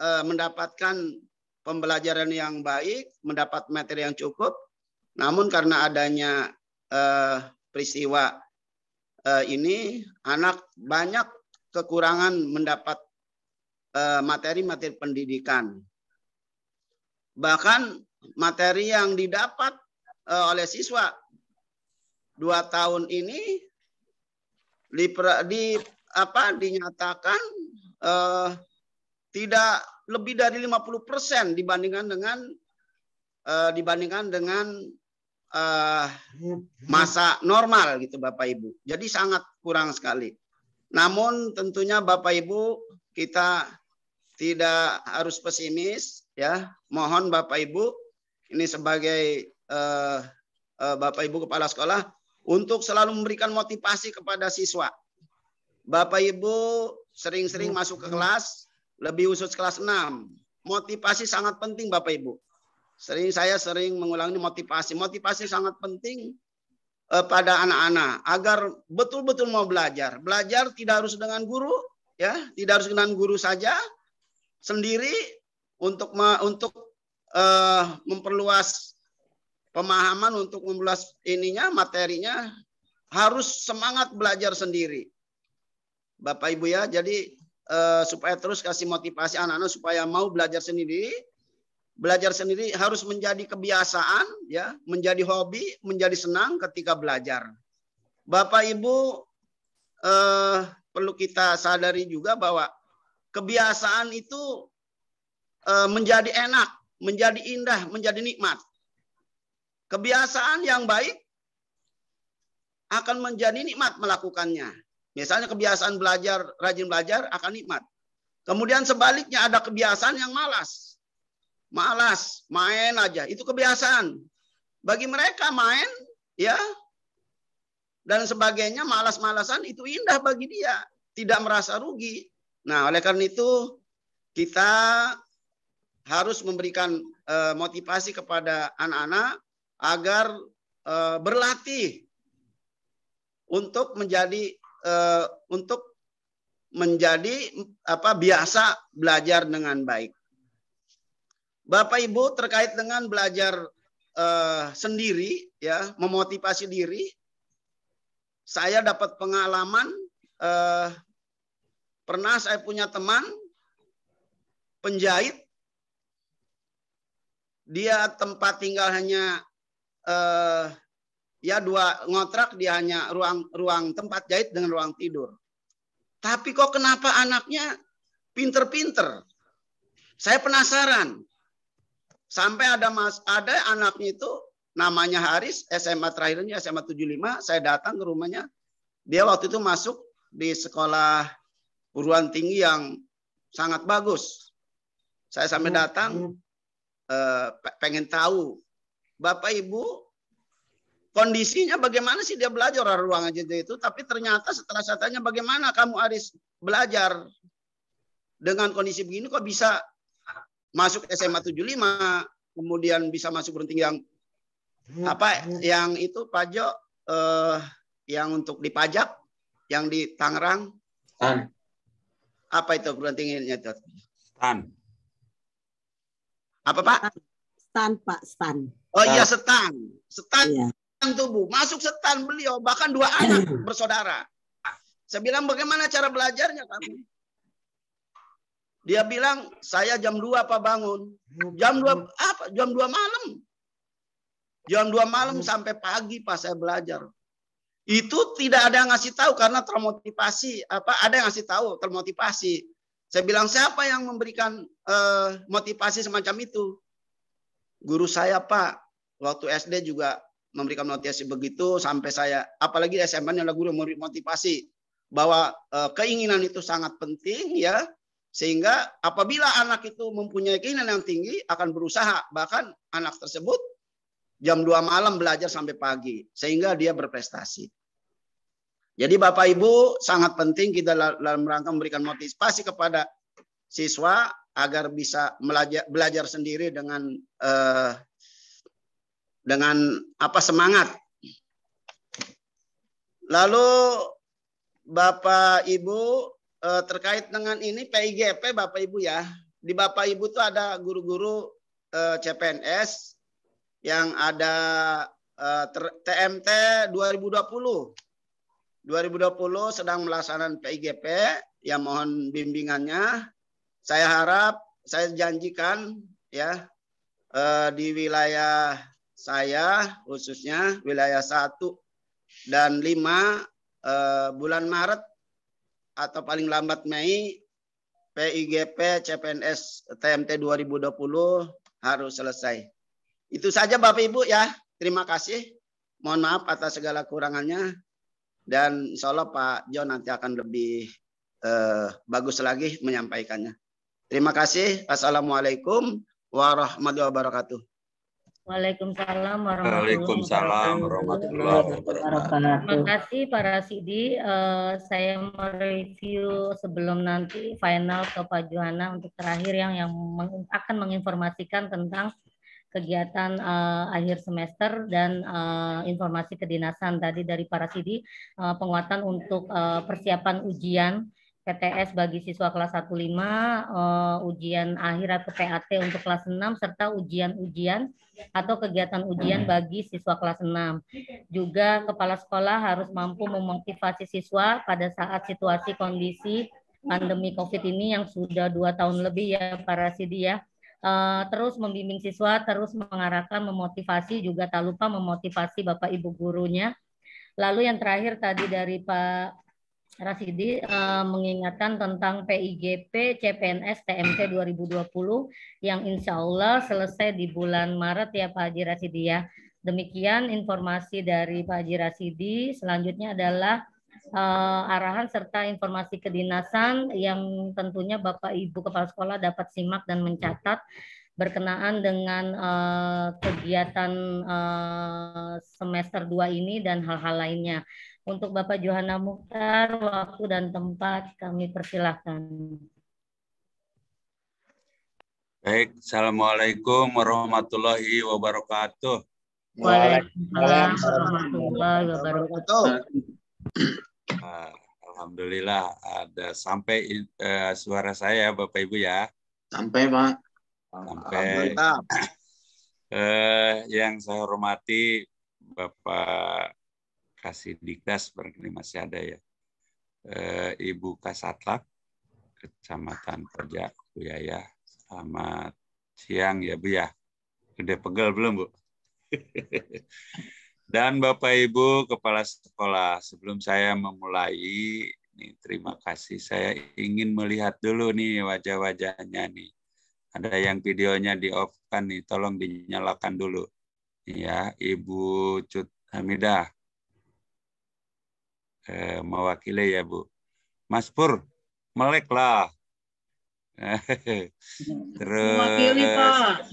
mendapatkan pembelajaran yang baik, mendapat materi yang cukup. Namun karena adanya peristiwa ini, anak banyak kekurangan mendapat materi-materi pendidikan. Bahkan materi yang didapat oleh siswa 2 tahun ini dinyatakan tidak lebih dari 50% dibandingkan dengan masa normal gitu Bapak Ibu. Jadi sangat kurang sekali. Namun tentunya Bapak Ibu, kita tidak harus pesimis, ya. Mohon Bapak Ibu ini sebagai Bapak Ibu kepala sekolah untuk selalu memberikan motivasi kepada siswa. Bapak Ibu sering-sering masuk ke kelas, lebih khusus kelas 6. Motivasi sangat penting Bapak Ibu. Saya sering mengulangi motivasi. Motivasi sangat penting pada anak-anak agar betul-betul mau belajar. Belajar tidak harus dengan guru, ya, tidak harus dengan guru saja, sendiri untuk memperluas pemahaman, untuk memperluas materinya, harus semangat belajar sendiri. Bapak Ibu ya, jadi supaya terus kasih motivasi anak-anak supaya mau belajar sendiri. Belajar sendiri harus menjadi kebiasaan, ya, menjadi hobi, menjadi senang ketika belajar. Bapak Ibu perlu kita sadari juga bahwa kebiasaan itu menjadi enak, menjadi indah, menjadi nikmat. Kebiasaan yang baik akan menjadi nikmat melakukannya. Misalnya kebiasaan belajar, rajin belajar akan nikmat. Kemudian sebaliknya ada kebiasaan yang malas. malas, main aja. Itu kebiasaan. Bagi mereka main, ya, dan sebagainya, malas-malasan itu indah bagi dia. Tidak merasa rugi. Nah, oleh karena itu, kita harus memberikan motivasi kepada anak-anak agar berlatih untuk menjadi biasa belajar dengan baik. Bapak Ibu, terkait dengan belajar sendiri, ya, memotivasi diri, saya dapat pengalaman, pernah saya punya teman penjahit, dia tempat tinggal hanya ya 2 ngontrak, dia hanya ruang tempat jahit dengan ruang tidur. Tapi kok kenapa anaknya pinter-pinter? Saya penasaran. Sampai ada anaknya itu namanya Haris, SMA terakhirnya SMA 75, saya datang ke rumahnya. Dia waktu itu masuk di sekolah perguruan tinggi yang sangat bagus. Saya sampai datang pengen tahu, Bapak Ibu, kondisinya bagaimana sih dia belajar ruangan itu, tapi ternyata setelah saya tanya bagaimana kamu Haris belajar dengan kondisi begini, kok bisa masuk SMA 75, kemudian bisa masuk perguruan tinggi yang itu Pak Jo, yang untuk di pajak, yang di Tangerang. Stan. Apa itu perguruan tingginya itu? Stan. Apa Pak? Stan Pak, Stan. Oh iya, Stan. Stan Iya. tubuh. Masuk Stan beliau, bahkan 2 anak bersaudara. Saya bilang bagaimana cara belajarnya kamu? Dia bilang, saya jam 2 Pak bangun. Jam 2 apa? Jam 2 malam. Jam 2 malam sampai pagi Pak saya belajar. Itu tidak ada yang ngasih tahu karena termotivasi. Ada yang ngasih tahu termotivasi. Saya bilang, siapa yang memberikan motivasi semacam itu? Guru saya Pak. Waktu SD juga memberikan motivasi begitu sampai saya, apalagi SMA yang guru memberi motivasi bahwa keinginan itu sangat penting, ya. Sehingga apabila anak itu mempunyai keinginan yang tinggi akan berusaha, bahkan anak tersebut jam 2 malam belajar sampai pagi sehingga dia berprestasi. Jadi Bapak Ibu, sangat penting kita dalam rangka memberikan motivasi kepada siswa agar bisa belajar sendiri dengan semangat. Lalu Bapak Ibu, terkait dengan ini PIGP Bapak Ibu ya, di Bapak Ibu tuh ada guru-guru CPNS yang ada TMT 2020 sedang melaksanakan PIGP, ya mohon bimbingannya. Saya harap, saya janjikan ya, di wilayah saya khususnya wilayah 1 dan 5 bulan Maret atau paling lambat Mei, PIGP CPNS TMT 2020 harus selesai. Itu saja Bapak Ibu ya. Terima kasih. Mohon maaf atas segala kurangannya. Dan insya Allah Pak John nanti akan lebih bagus lagi menyampaikannya. Terima kasih. Assalamualaikum warahmatullahi wabarakatuh. Waalaikumsalam warahmatullahi wabarakatuh. Terima kasih Pak Rasidi. Saya mereview sebelum nanti final ke Pak Johana untuk terakhir yang akan menginformasikan tentang kegiatan akhir semester dan informasi kedinasan tadi dari Pak Rasidi, penguatan untuk persiapan ujian PTS bagi siswa kelas 1-5, ujian akhir atau PAT untuk kelas 6, serta ujian-ujian atau kegiatan ujian bagi siswa kelas 6. Juga kepala sekolah harus mampu memotivasi siswa pada saat situasi kondisi pandemi COVID ini yang sudah 2 tahun lebih ya Pak Rasidi ya. Terus membimbing siswa, terus mengarahkan, memotivasi, juga tak lupa memotivasi Bapak Ibu gurunya. Lalu yang terakhir tadi dari Pak Rasidi mengingatkan tentang PIGP CPNS TMT 2020 yang insya Allah selesai di bulan Maret ya Pak Haji Rasidi ya. Demikian informasi dari Pak Haji Rasidi. Selanjutnya adalah arahan serta informasi kedinasan yang tentunya Bapak Ibu Kepala Sekolah dapat simak dan mencatat berkenaan dengan kegiatan semester 2 ini dan hal-hal lainnya. Untuk Bapak Johana Mukhtar, waktu dan tempat kami persilahkan. Baik, Assalamualaikum warahmatullahi wabarakatuh. Waalaikumsalam warahmatullahi wabarakatuh. Alhamdulillah ada sampai suara saya Bapak Ibu ya. Sampai Pak. Sampai. Yang saya hormati Bapak Kasih Dikdas, barangkali masih ada ya. Ibu Kasatlak, Kecamatan Koja, Bu Yaya. Selamat siang ya Bu ya. Udah pegel belum Bu? Dan Bapak Ibu Kepala Sekolah, sebelum saya memulai, nih, terima kasih. Saya ingin melihat dulu nih wajah-wajahnya nih. Ada yang videonya di-off-kan nih, tolong dinyalakan dulu. Ya, Ibu Cut Hamidah. Mewakili ya Bu. Mas Pur, melek lah. Terus mewakili Pak.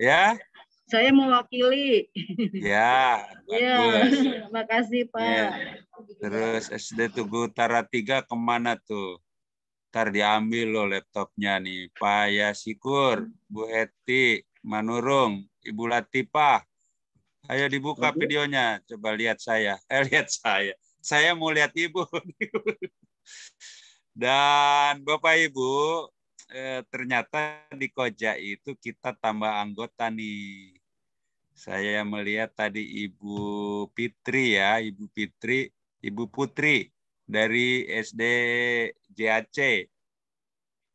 Ya, saya mewakili. Ya, bagus. Ya, makasih Pak. Ya. Terus SD Tugu Utara 3 kemana tuh? Ntar diambil loh laptopnya nih. Pak Yasikur, Bu Heti, Manurung, Ibu Latifah. Ayo dibuka videonya. Coba lihat saya. Lihat saya. Saya mau lihat Ibu. Dan Bapak Ibu, ternyata di Koja itu kita tambah anggota nih. Saya melihat tadi Ibu Fitri ya, Ibu Putri dari SD JAC.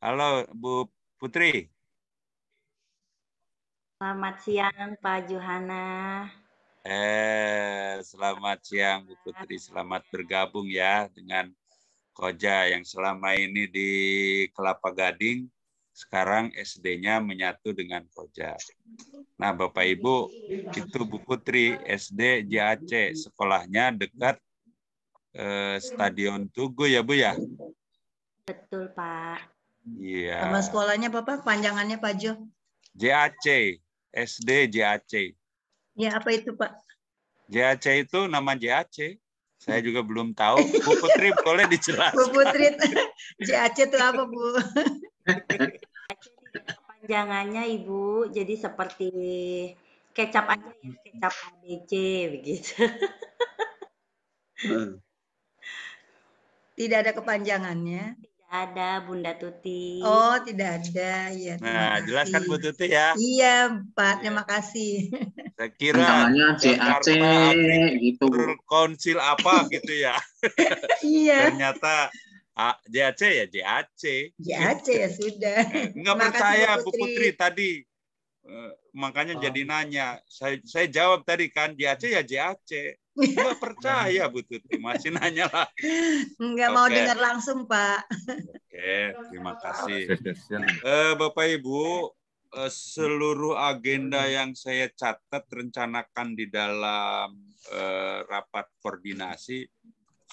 Halo Bu Putri. Selamat siang Pak Johana. Selamat siang Bu Putri, selamat bergabung ya dengan Koja yang selama ini di Kelapa Gading, sekarang SD-nya menyatu dengan Koja. Nah, Bapak Ibu, itu Bu Putri, SD JAC, sekolahnya dekat Stadion Tugu ya Bu ya? Betul Pak. Iya. Nama sekolahnya Bapak, panjangannya Pak Jo? JAC, SD JAC. Ya, apa itu Pak? JAC itu nama JAC. Saya juga belum tahu. Bu Putri boleh dijelaskan. Bu Putri, JAC itu apa Bu? Panjangannya Ibu, jadi seperti kecap aja ya, kecap ABC begitu. Tidak ada kepanjangannya? Tidak ada Bunda Tuti. Oh, tidak ada. Ya, nah, jelaskan Bu Tuti ya. Iya Pak, terima kasih. Saya kira JAC gitu. Konsil apa gitu ya. Iya. Ternyata JAC ya JAC. JAC ya sudah. Enggak percaya Bu Putri tadi. Makanya jadi nanya. Saya jawab tadi kan JAC ya JAC. Enggak percaya Bu Tuti, masih nanya lah. Enggak mau dengar langsung Pak. Oke, terima kasih. Bapak Ibu, seluruh agenda yang saya catat rencanakan di dalam rapat koordinasi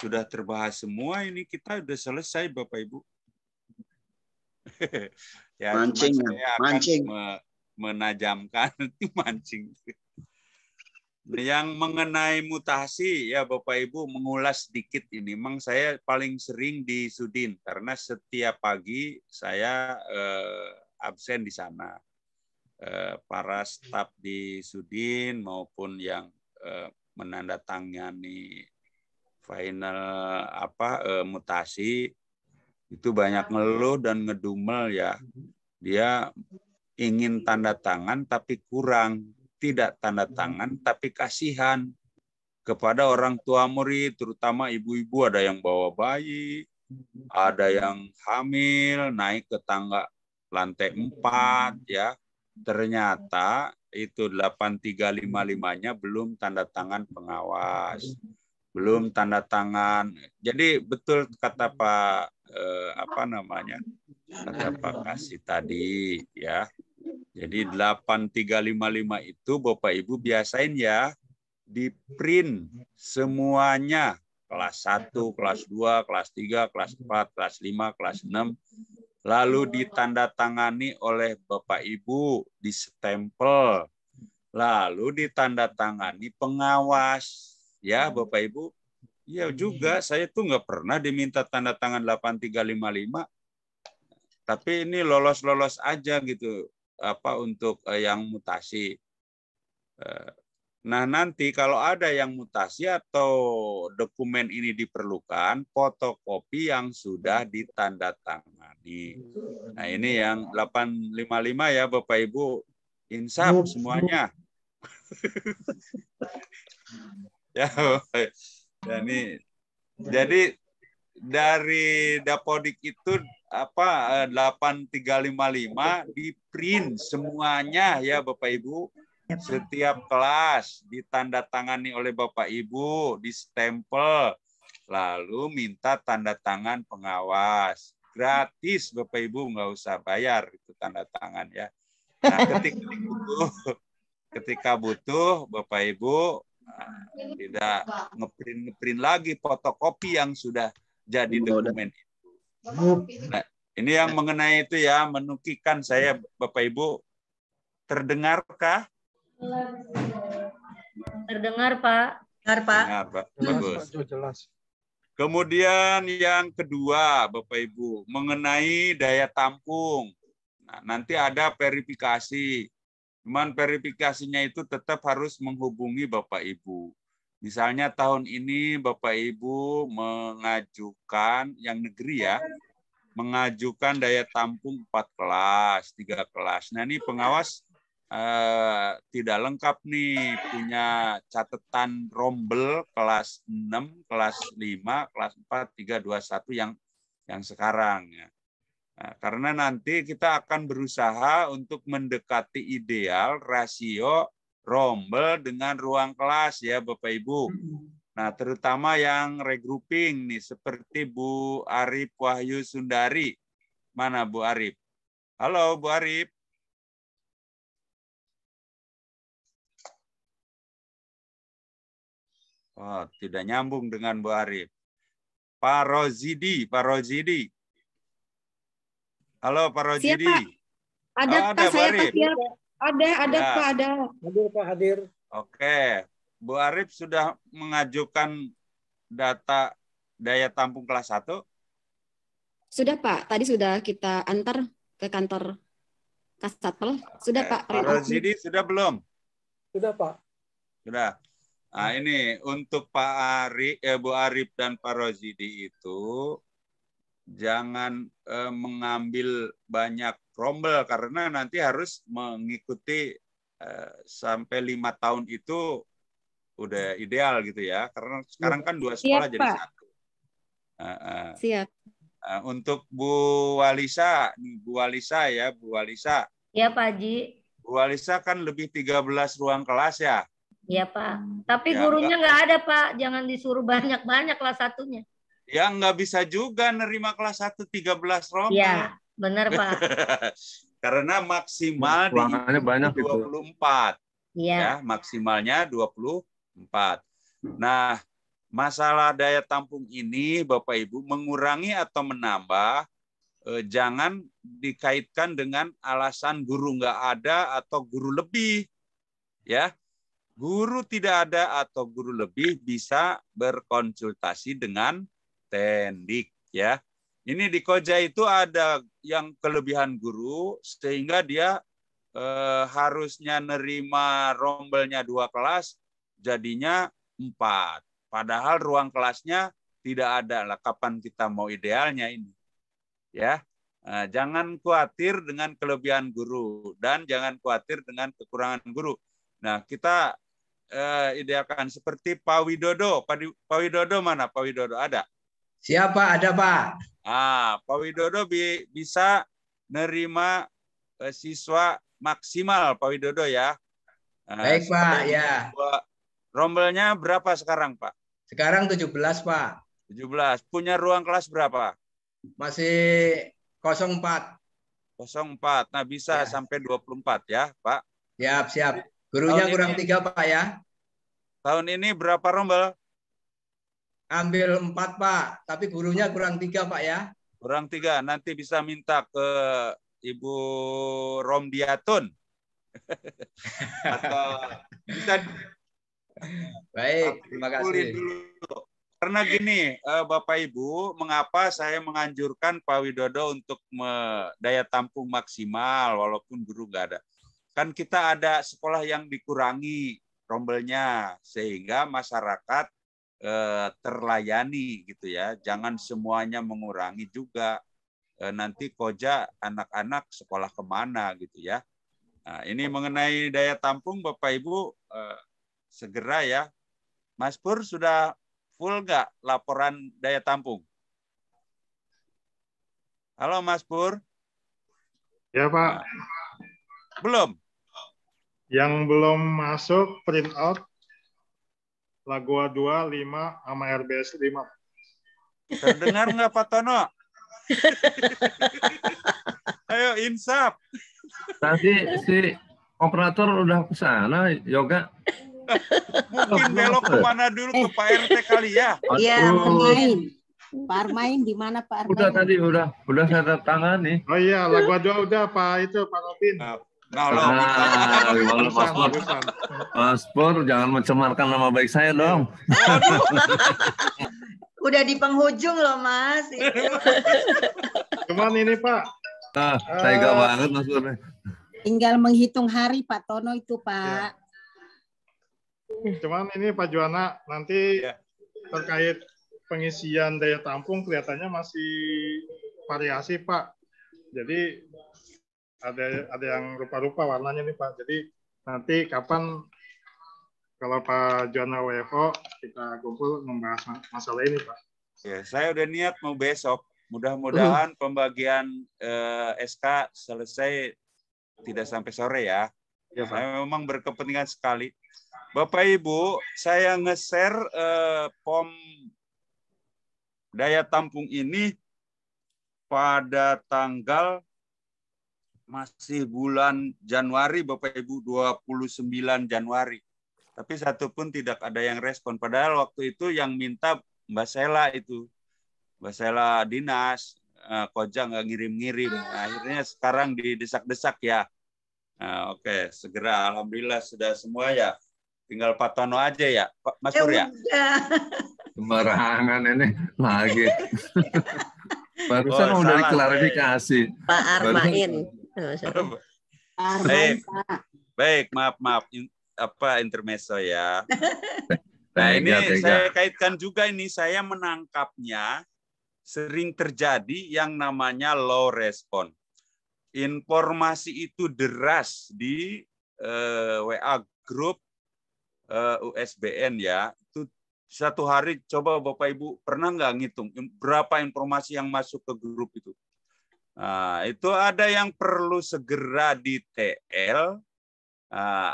sudah terbahas semua. Ini kita sudah selesai Bapak Ibu. Ya, mancing, saya akan menajamkan mancing. Yang mengenai mutasi ya Bapak Ibu mengulas sedikit ini. Memang saya paling sering di Sudin karena setiap pagi saya absen di sana. Para staf di Sudin maupun yang menandatangani final mutasi itu banyak ngeluh dan ngedumel ya. Dia ingin tanda tangan tapi kurang. Tidak tanda tangan, tapi kasihan kepada orang tua murid, terutama ibu-ibu, ada yang bawa bayi, ada yang hamil, naik ke tangga lantai 4, ya. Ternyata itu 8355-nya belum tanda tangan pengawas, belum tanda tangan. Jadi betul kata Pak, kata Pak Kasih tadi, ya. Jadi 8355 itu Bapak Ibu biasain ya di print semuanya kelas 1, kelas 2, kelas 3, kelas 4, kelas 5, kelas 6 lalu ditandatangani oleh Bapak Ibu, distempel, lalu ditandatangani pengawas. Ya Bapak Ibu, iya juga, saya tuh nggak pernah diminta tanda tangan 8355, tapi ini lolos-lolos aja gitu, untuk yang mutasi. Nah, nanti kalau ada yang mutasi atau dokumen ini diperlukan, fotokopi yang sudah ditandatangani. Nah, ini yang 855 ya Bapak Ibu. Insaf semuanya. Ya, jadi dari Dapodik itu 8355 di print semuanya ya Bapak Ibu. Setiap kelas ditandatangani oleh Bapak Ibu, distempel, lalu minta tanda tangan pengawas. Gratis Bapak Ibu, nggak usah bayar itu tanda tangan ya. Nah, ketika butuh Bapak Ibu tidak ngeprint lagi fotokopi yang sudah jadi dokumen itu. Nah, ini yang mengenai itu ya, menukikan saya Bapak Ibu. Terdengarkah? Terdengar, Pak. Dengar, Pak. Bagus. Kemudian yang kedua, Bapak Ibu, mengenai daya tampung. Nah, nanti ada verifikasi. Cuman verifikasinya itu tetap harus menghubungi Bapak Ibu. Misalnya tahun ini Bapak Ibu mengajukan, yang negeri ya, mengajukan daya tampung 4 kelas, 3 kelas. Nah, ini pengawas tidak lengkap nih, punya catatan rombel kelas 6, kelas 5, kelas 4, 3, 2, 1 yang sekarang ya. Nah, karena nanti kita akan berusaha untuk mendekati ideal rasio rombel dengan ruang kelas ya Bapak Ibu. Nah, terutama yang regrouping nih seperti Bu Arif Wahyu Sundari. Mana Bu Arif? Halo Bu Arif. Oh, tidak nyambung dengan Bu Arif. Pak Rozidi. Halo Pak Rozidi. Siapa? Ada Pak, saya Pak. Ada ya. Pak, ada. Hadir Pak, hadir. Oke. Bu Arif sudah mengajukan data daya tampung kelas 1? Sudah Pak, tadi sudah kita antar ke kantor Kasatpel. Sudah Pak. Pak Rozidi sudah belum? Sudah Pak. Sudah. Nah, ini untuk Pak Arif, Bu Arif dan Pak Rozidi itu jangan mengambil banyak rombel karena nanti harus mengikuti sampai 5 tahun itu udah ideal gitu ya. Karena sekarang kan 2 sekolah. Siap, jadi Pak. 1. Siap. Untuk Bu Walisa ya, Bu Walisa. Iya Pak Haji. Bu Walisa kan lebih 13 ruang kelas ya. Iya Pak, tapi ya, gurunya nggak ada Pak, jangan disuruh banyak-banyak kelas 1-nya. Ya nggak bisa juga nerima kelas 1 13 rombel. Iya, benar Pak. Karena maksimal di 24. Iya. Ya, maksimalnya 24. Nah, masalah daya tampung ini Bapak Ibu mengurangi atau menambah, jangan dikaitkan dengan alasan guru nggak ada atau guru lebih. Ya. Guru tidak ada atau guru lebih bisa berkonsultasi dengan Tendik ya. Ini di Koja itu ada yang kelebihan guru sehingga dia harusnya nerima rombelnya 2 kelas jadinya 4. Padahal ruang kelasnya tidak ada lah, kapan kita mau idealnya ini. Ya. Jangan khawatir dengan kelebihan guru dan jangan khawatir dengan kekurangan guru. Nah, kita idealkan seperti Pak Widodo. Pak Widodo mana? Pak Widodo ada? Siapa? Ada Pak. Pak Widodo bisa nerima siswa maksimal Pak Widodo ya. Baik Pak, ya. Rombelnya berapa sekarang Pak? Sekarang 17 Pak. 17. Punya ruang kelas berapa? Masih 04. 04. Nah bisa ya. Sampai 24 ya Pak? Siap. Gurunya tahun kurang 3 Pak ya. Tahun ini berapa rombel? Ambil 4 Pak, tapi gurunya kurang 3 Pak ya. Kurang 3. Nanti bisa minta ke Ibu Romdiatun. Atau bisa. Baik, terima kasih. Dulu. Karena gini, Bapak Ibu, mengapa saya menganjurkan Pak Widodo untuk daya tampung maksimal walaupun guru nggak ada. Kan kita ada sekolah yang dikurangi rombelnya sehingga masyarakat terlayani gitu ya. Jangan semuanya mengurangi juga. Nanti koja anak-anak sekolah kemana gitu ya. Nah, ini mengenai daya tampung Bapak Ibu segera ya. Mas Pur sudah full nggak laporan daya tampung? Halo Mas Pur. Ya Pak. Belum? Yang belum masuk print out Lagoa 2, 5 sama RBS 5. Terdengar nggak Pak Tono? Ayo insaf. Tadi si operator udah ke sana, Yoga. Mungkin belok kemana dulu ke Pak RT kali ya? Iya, Armain. Pak Armain di mana Pak Armain? Udah tadi udah saya tangani. Oh iya, Lagoa 2 udah Pak itu Pak Robin. Mas Pur, jangan mencemarkan nama baik saya dong. Udah di penghujung loh Mas. Cuman ini Pak. Nah, tega banget Mas Pur. Tinggal menghitung hari Pak Tono itu Pak. Cuman ini Pak Juwana nanti terkait pengisian daya tampung kelihatannya masih variasi Pak. Jadi ada yang rupa-rupa warnanya nih Pak. Jadi nanti kapan kalau Pak Juwana WFO kita kumpul membahas masalah ini Pak. Ya, saya udah niat mau besok. Mudah-mudahan pembagian SK selesai tidak sampai sore ya. Saya memang berkepentingan sekali. Bapak Ibu, saya nge-share POM daya tampung ini pada tanggal masih bulan Januari, Bapak Ibu, 29 Januari. Tapi satu pun tidak ada yang respon. Padahal waktu itu yang minta Mbak Sela itu. Mbak Sela dinas, Koja nggak ngirim-ngirim. Akhirnya sekarang didesak-desak ya. Nah, oke, segera. Alhamdulillah sudah semua ya. Tinggal Pak Tono aja ya, Mas Pur ya? Sembarangan ini lagi. Barusan udah diklarifikasi. Pak Armain. Baik, maaf. Intermezzo ya. Nah, ini saya kaitkan juga ini, saya menangkapnya sering terjadi yang namanya low respon. Informasi itu deras di WA grup USBN ya. Itu satu hari coba Bapak Ibu pernah nggak ngitung berapa informasi yang masuk ke grup itu? Nah, itu ada yang perlu segera di TL,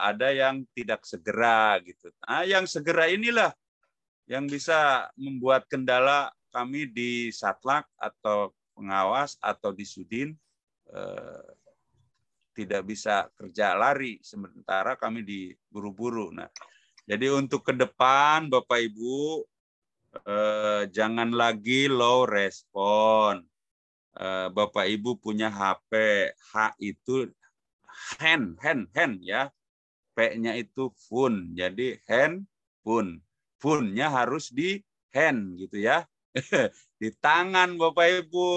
ada yang tidak segera gitu. Nah, yang segera inilah yang bisa membuat kendala kami di Satlak atau pengawas atau di Sudin tidak bisa kerja lari sementara kami diburu-buru. Nah, jadi untuk ke depan Bapak Ibu jangan lagi low respon. Bapak Ibu punya HP, H itu hand ya. P-nya itu phone. Jadi hand phone. Phone-nya harus di hand gitu ya. Di tangan Bapak Ibu.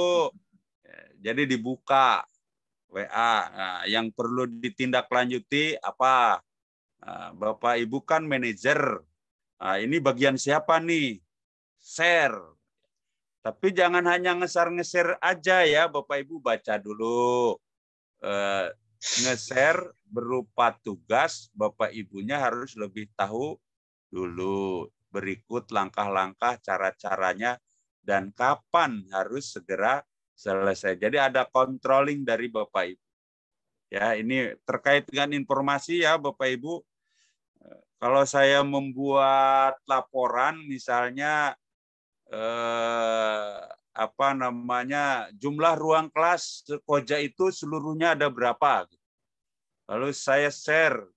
Jadi dibuka WA. Nah, yang perlu ditindaklanjuti apa? Bapak Ibu kan manajer. Ini bagian siapa nih? Share. Tapi jangan hanya nge-share aja ya, Bapak Ibu baca dulu. Nge-share berupa tugas, Bapak Ibunya harus lebih tahu dulu. Berikut langkah-langkah cara-caranya dan kapan harus segera selesai. Jadi ada controlling dari Bapak Ibu. Ya, ini terkait dengan informasi ya Bapak Ibu. Kalau saya membuat laporan misalnya jumlah ruang kelas Koja itu seluruhnya ada berapa? Lalu saya share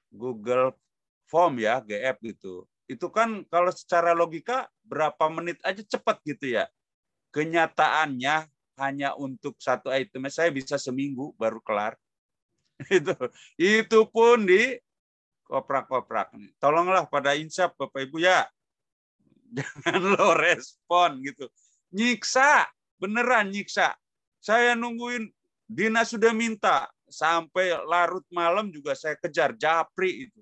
Google Form ya, GF gitu. Itu kan kalau secara logika berapa menit aja cepat gitu ya. kenyataannya hanya untuk satu item saya bisa seminggu baru kelar. Itu pun di koprak-koprak. Tolonglah pada insaf Bapak Ibu ya. Jangan lo respon gitu. Nyiksa, beneran nyiksa. Saya nungguin dinas sudah minta sampai larut malam juga saya kejar japri itu.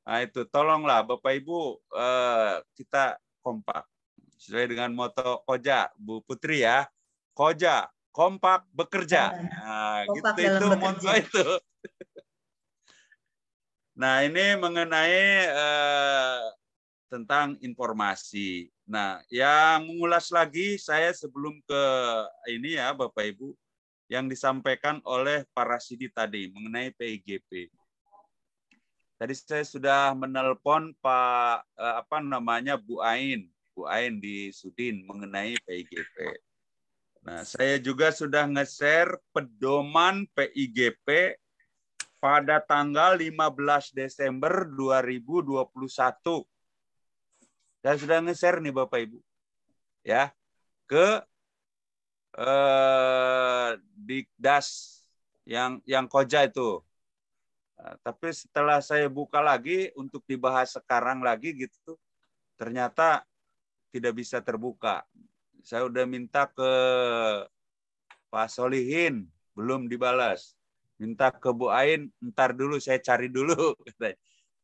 Nah itu tolonglah Bapak Ibu kita kompak. Sesuai dengan moto Koja, Bu Putri ya. Koja, kompak bekerja. Nah, Kompak gitu dalam itu bekerja. moto itu. Nah, ini mengenai tentang informasi. Nah, yang mengulas lagi saya sebelum ke ini ya Bapak Ibu yang disampaikan oleh Pak Rasidi tadi mengenai PIGP. Tadi saya sudah menelpon Pak Bu Ain di Sudin mengenai PIGP. Nah, saya juga sudah nge-share pedoman PIGP pada tanggal 15 Desember 2021. Saya sudah nge-share nih Bapak Ibu. Ya, ke Dikdas yang Koja itu. Nah, tapi setelah saya buka lagi untuk dibahas sekarang lagi gitu, ternyata tidak bisa terbuka. Saya udah minta ke Pak Solihin, belum dibalas. Minta ke Bu Ain, ntar dulu saya cari dulu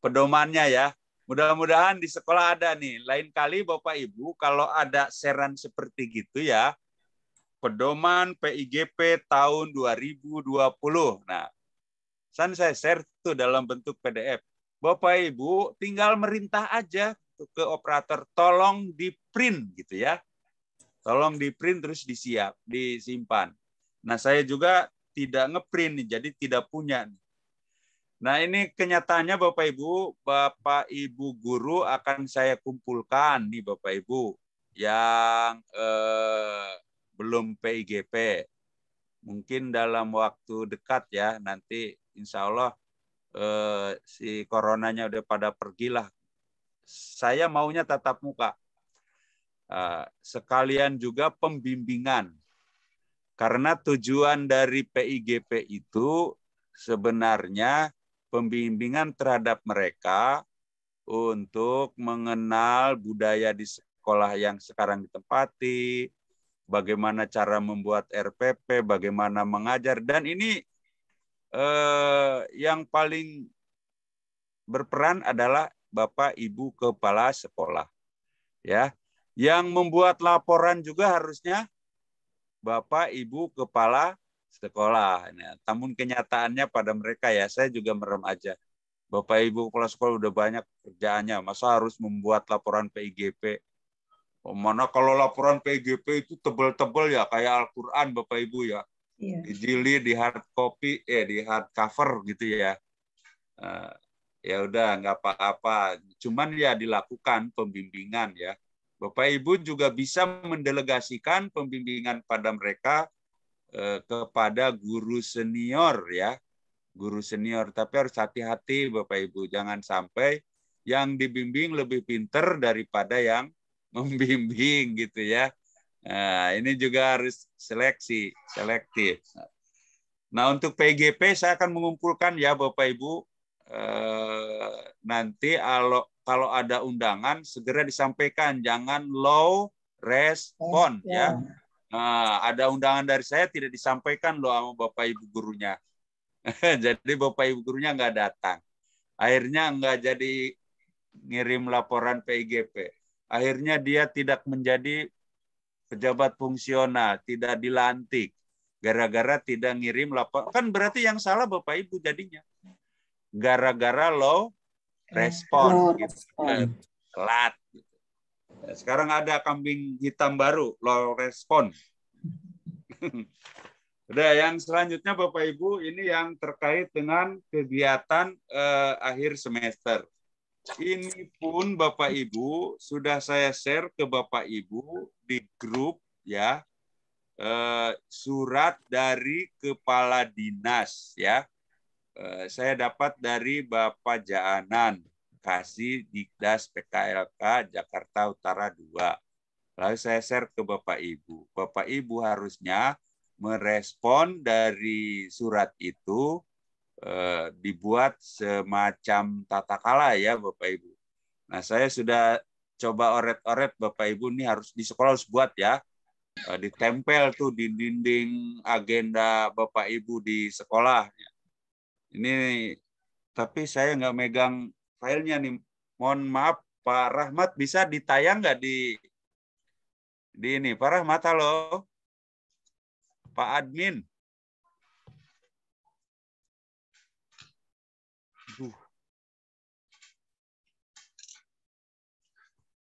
pedomannya ya. Mudah-mudahan di sekolah ada nih. Lain kali Bapak Ibu kalau ada saran seperti gitu ya, pedoman PIGP tahun 2020. Nah, saya share tuh dalam bentuk PDF. Bapak Ibu tinggal merintah aja ke operator, tolong di print gitu ya. Tolong di print terus disimpan. Nah, saya juga tidak ngeprint nih, jadi tidak punya. Nah, ini kenyataannya Bapak Ibu guru akan saya kumpulkan nih Bapak Ibu yang belum PIGP. Mungkin dalam waktu dekat ya, nanti insya Allah si coronanya udah pada pergilah. Saya maunya tatap muka. Sekalian juga pembimbingan. Karena tujuan dari PIGP itu sebenarnya pembimbingan terhadap mereka untuk mengenal budaya di sekolah yang sekarang ditempati, bagaimana cara membuat RPP, bagaimana mengajar, dan ini yang paling berperan adalah Bapak Ibu Kepala Sekolah. Ya, yang membuat laporan juga harusnya Bapak Ibu Kepala Sekolah. Nah, namun kenyataannya pada mereka ya, saya juga merem aja. Bapak Ibu Kepala Sekolah udah banyak kerjaannya, masa harus membuat laporan PIGP? Mana kalau laporan PIGP itu tebel-tebel ya, kayak Al-Quran Bapak Ibu ya. Dijilid, di hard copy, di hard cover gitu ya. Ya udah nggak apa-apa. Cuman ya dilakukan pembimbingan ya. Bapak Ibu juga bisa mendelegasikan pembimbingan pada mereka kepada guru senior ya. Guru senior, tapi harus hati-hati Bapak Ibu, jangan sampai yang dibimbing lebih pinter daripada yang membimbing gitu ya. Nah, ini juga harus selektif. Nah, untuk PIGP saya akan mengumpulkan ya Bapak Ibu, nanti kalau ada undangan segera disampaikan, jangan low respon ya. Nah, ada undangan dari saya tidak disampaikan loh sama Bapak Ibu gurunya. Jadi Bapak Ibu gurunya nggak datang. Akhirnya nggak jadi ngirim laporan PIGP. Akhirnya dia tidak menjadi pejabat fungsional, tidak dilantik. Gara-gara tidak ngirim laporan. Kan berarti yang salah Bapak Ibu jadinya. Gara-gara low respon. Telat. Nah, sekarang ada kambing hitam baru, low respon. Udah, yang selanjutnya Bapak Ibu, ini yang terkait dengan kegiatan akhir semester. Ini pun Bapak Ibu sudah saya share ke Bapak Ibu di grup ya, surat dari Kepala Dinas ya. Saya dapat dari Bapak Jaanan, Kasih Dikdas PKLK Jakarta Utara 2. Lalu saya share ke Bapak Ibu. Bapak Ibu harusnya merespon dari surat itu, dibuat semacam tata kala ya Bapak Ibu. Nah, saya sudah coba oret-oret Bapak Ibu, ini harus di sekolah harus buat ya. Ditempel tuh di dinding agenda Bapak Ibu di sekolah. Ini tapi saya nggak megang filenya nih. Mohon maaf Pak Rahmat, bisa ditayang nggak di ini? Pak Rahmat, halo. Pak Admin.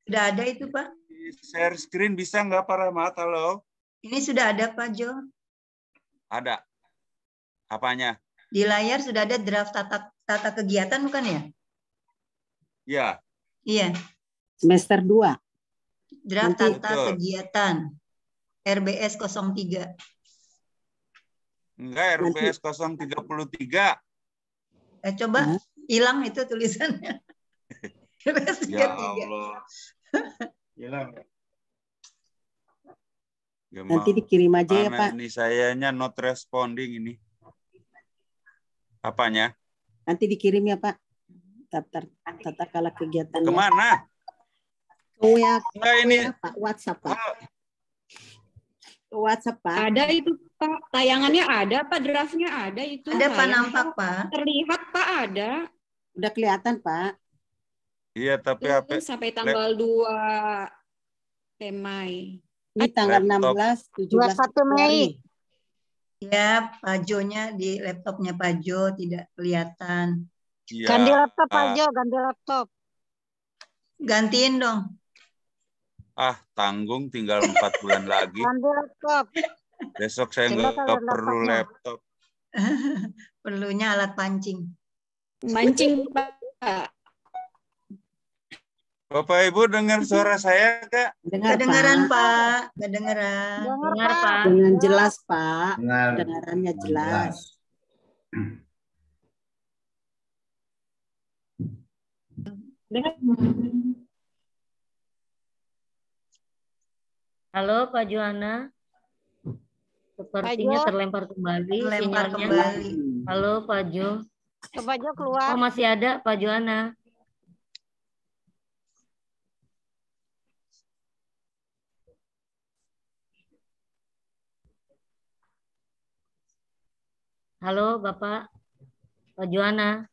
Sudah ada itu, Pak. Share screen bisa nggak Pak Rahmat? Halo. Ini sudah ada, Pak Jo. Ada. Apanya? Di layar sudah ada draft tata kegiatan, bukan ya? Ya. Iya. Semester 2. Draft Nanti. tata kegiatan. RBS 03. Enggak, RBS 033. Coba hilang itu tulisannya. RBS 33. Ya Allah. Hilang. Nanti dikirim aja ya, Pak. Ini sayanya not responding ini. Apanya? Nanti dikirim ya, Pak. Tata kala kegiatan. Kemana? Oh ya, ini Pak, WhatsApp, Pak. WhatsApp, Pak. Ada itu, Pak. Tayangannya ada, Pak. Draftnya ada itu. Ada, Pak, nampak, Pak. Terlihat, Pak, ada. Udah kelihatan, Pak. Iya, tapi itu sampai tanggal 2 Mei. Ini tanggal 16, 17 Mei. Ya, Pajonya di laptopnya Pajo tidak kelihatan. Ya. Ganti laptop aja, ganti laptop. Gantiin dong. Tanggung tinggal 4 bulan lagi. Ganti laptop. Besok saya nggak perlu laptop. Perlunya alat pancing. Mancing, Pak. Bapak Ibu dengar suara saya, Kak? Kedengaran, Pak. Kedengaran. Dengar, Pak. Dengan jelas, Pak. Dengar. Kedengarannya jelas. Halo, Pak Juana. Sepertinya terlempar kembali Terlempar sinyalnya. kembali. Halo, Pak Jo. Pak Jo keluar. Oh, masih ada Pak Juana. Halo, Bapak. Pak Juana.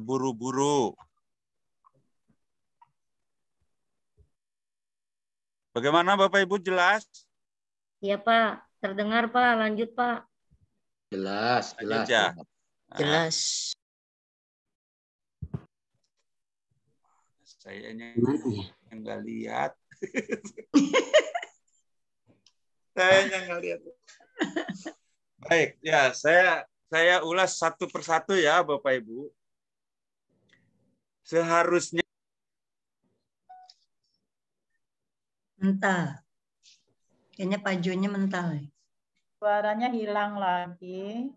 Buru-buru. Bagaimana Bapak Ibu, jelas? Iya, Pak. Terdengar, Pak. Lanjut, Pak. Jelas, jelas. Ya. Jelas. Sayanya yang nggak lihat. Sayanya nggak lihat. Baik, ya saya ulas satu persatu ya Bapak Ibu. Seharusnya Mental. Kayaknya Pajonya mental. Suaranya hilang lagi.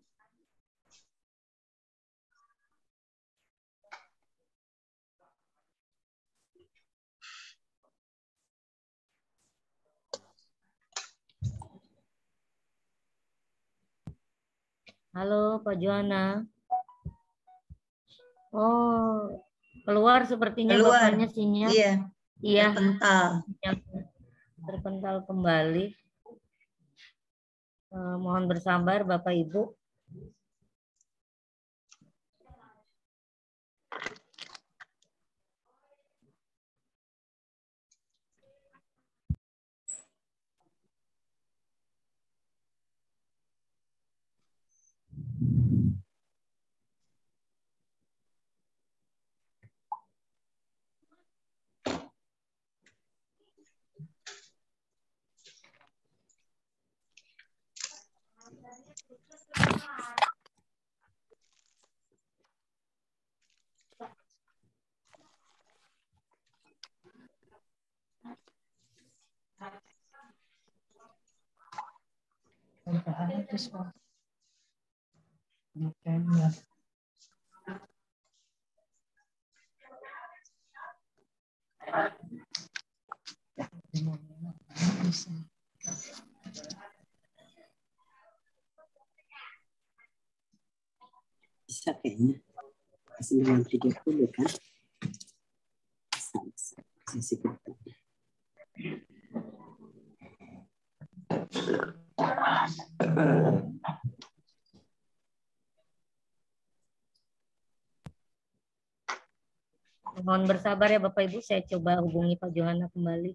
Halo, Pak Juana. Oh, keluar sepertinya Keluar. Bapaknya sinyal. Iya. Iya. Terpental. Terpental kembali. Mohon bersabar Bapak Ibu. Bisa kayaknya. 9.30 kan? Bisa. Sesi pertama. Mohon bersabar ya Bapak Ibu, saya coba hubungi Pak Johana kembali.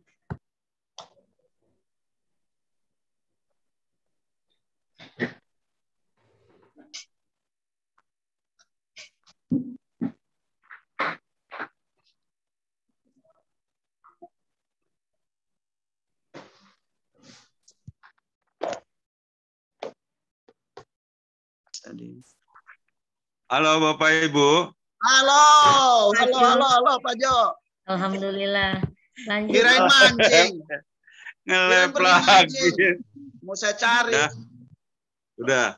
Halo Bapak Ibu. Halo Pak Jo. Alhamdulillah. Lanjut. Kirain mancing. Ngelep lagi. Mau saya cari. Udah.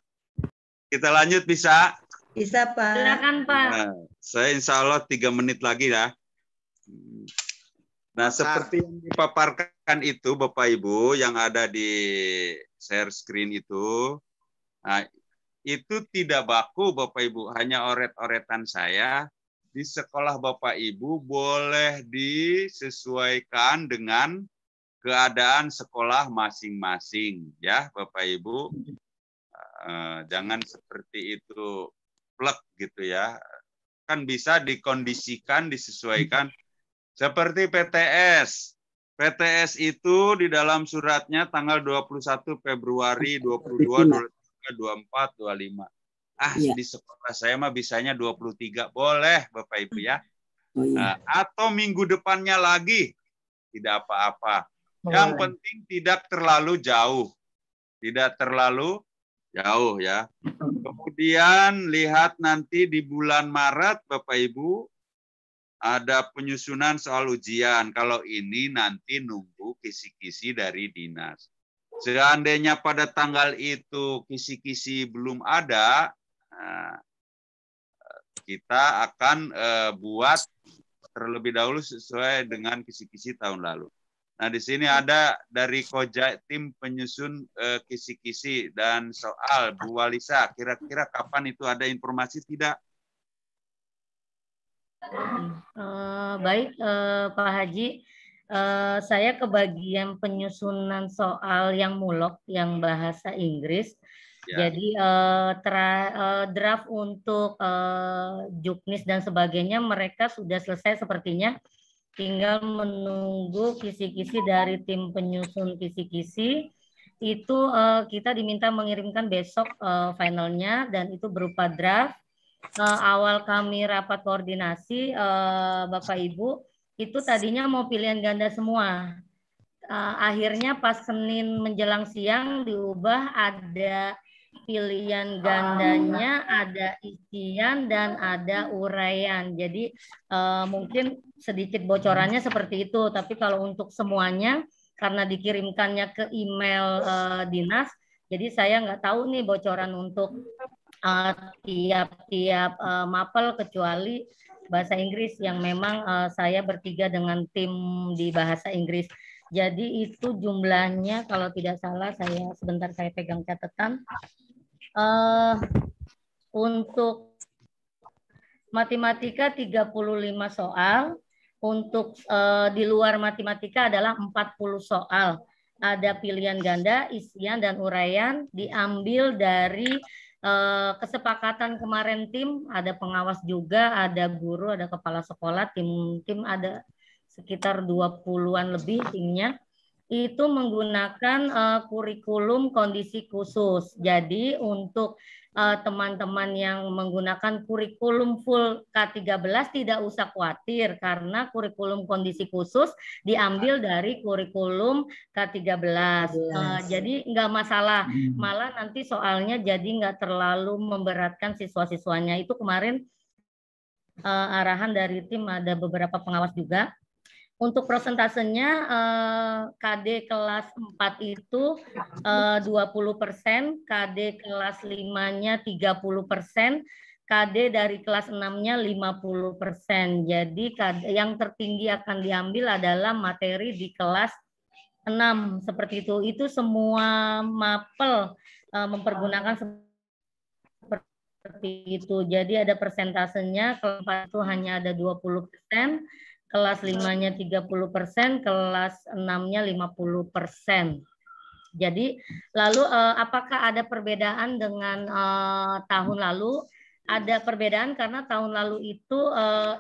Kita lanjut bisa? Bisa Pak. Silakan Pak. Nah, saya insya Allah 3 menit lagi ya. Nah, seperti yang dipaparkan itu Bapak Ibu yang ada di share screen itu, nah, itu tidak baku Bapak Ibu, hanya oret-oretan saya. Di sekolah Bapak Ibu boleh disesuaikan dengan keadaan sekolah masing-masing ya Bapak Ibu. Jangan seperti itu plek gitu ya. Kan bisa dikondisikan, disesuaikan. Seperti PTS. PTS itu di dalam suratnya tanggal 21 Februari 22, 24, 25. Iya. Di sekolah saya mah bisanya 23. Boleh Bapak Ibu ya. Oh, iya. Atau minggu depannya lagi. Tidak apa-apa. Yang penting tidak terlalu jauh. Tidak terlalu jauh ya. Kemudian lihat nanti di bulan Maret Bapak Ibu ada penyusunan soal ujian. Kalau ini nanti nunggu kisi-kisi dari dinas. Seandainya pada tanggal itu kisi-kisi belum ada, kita akan buat terlebih dahulu sesuai dengan kisi-kisi tahun lalu. Nah, di sini ada dari Koja tim penyusun kisi-kisi dan soal Bu Walisa. Kira-kira kapan itu ada informasi tidak? Baik Pak Haji, saya ke bagian penyusunan soal yang mulok, yang bahasa Inggris. Ya. Jadi draft untuk juknis dan sebagainya mereka sudah selesai sepertinya. Tinggal menunggu kisi-kisi dari tim penyusun kisi-kisi. Itu kita diminta mengirimkan besok finalnya dan itu berupa draft. Awal kami rapat koordinasi Bapak Ibu itu tadinya mau pilihan ganda semua. Akhirnya pas Senin menjelang siang diubah, ada pilihan gandanya, ada isian dan ada uraian. Jadi mungkin sedikit bocorannya seperti itu. Tapi kalau untuk semuanya karena dikirimkannya ke email dinas, jadi saya nggak tahu nih bocoran untuk tiap-tiap mapel kecuali bahasa Inggris yang memang saya bertiga dengan tim di bahasa Inggris. Jadi itu jumlahnya kalau tidak salah, sebentar saya pegang catatan. Untuk matematika 35 soal, untuk di luar matematika adalah 40 soal. Ada pilihan ganda, isian dan uraian diambil dari kesepakatan kemarin tim, ada pengawas juga, ada guru, ada kepala sekolah, tim ada sekitar 20-an lebih timnya. Itu menggunakan kurikulum kondisi khusus. Jadi untuk teman-teman yang menggunakan kurikulum full K13 tidak usah khawatir karena kurikulum kondisi khusus diambil dari kurikulum K13. Jadi nggak masalah, malah nanti soalnya jadi nggak terlalu memberatkan siswa-siswanya. Itu kemarin arahan dari tim, ada beberapa pengawas juga. Untuk prosentasenya KD kelas 4 itu 20%, KD kelas 5-nya 30%, KD dari kelas 6-nya 50%. Jadi yang tertinggi akan diambil adalah materi di kelas 6 seperti itu. Itu semua mapel mempergunakan seperti itu. Jadi ada persentasenya, kelas 4 itu hanya ada 20%, kelas 5-nya 30%, kelas 6-nya 50%. Jadi lalu apakah ada perbedaan dengan tahun lalu? Ada perbedaan karena tahun lalu itu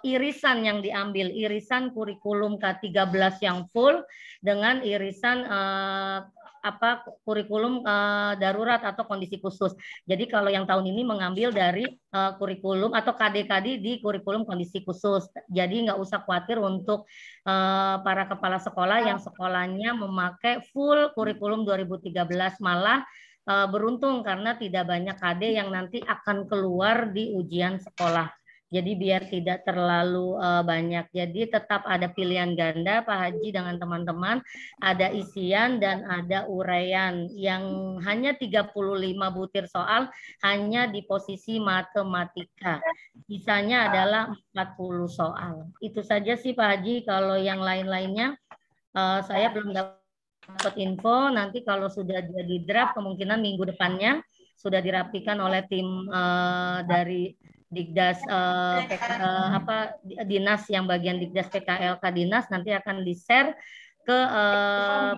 irisan yang diambil, irisan kurikulum K13 yang full dengan irisan kurikulum darurat atau kondisi khusus. Jadi kalau yang tahun ini mengambil dari kurikulum atau KD-KD di kurikulum kondisi khusus. Jadi nggak usah khawatir untuk para kepala sekolah yang sekolahnya memakai full kurikulum 2013, malah beruntung karena tidak banyak KD yang nanti akan keluar di ujian sekolah. Jadi biar tidak terlalu banyak. Jadi tetap ada pilihan ganda Pak Haji dengan teman-teman. Ada isian dan ada uraian yang hanya 35 butir soal hanya di posisi matematika. Sisanya adalah 40 soal. Itu saja sih Pak Haji. Kalau yang lain-lainnya saya belum dapat info. Nanti kalau sudah jadi draft kemungkinan minggu depannya sudah dirapikan oleh tim dari Dikdas dinas yang bagian Dikdas PKLK dinas, nanti akan di-share ke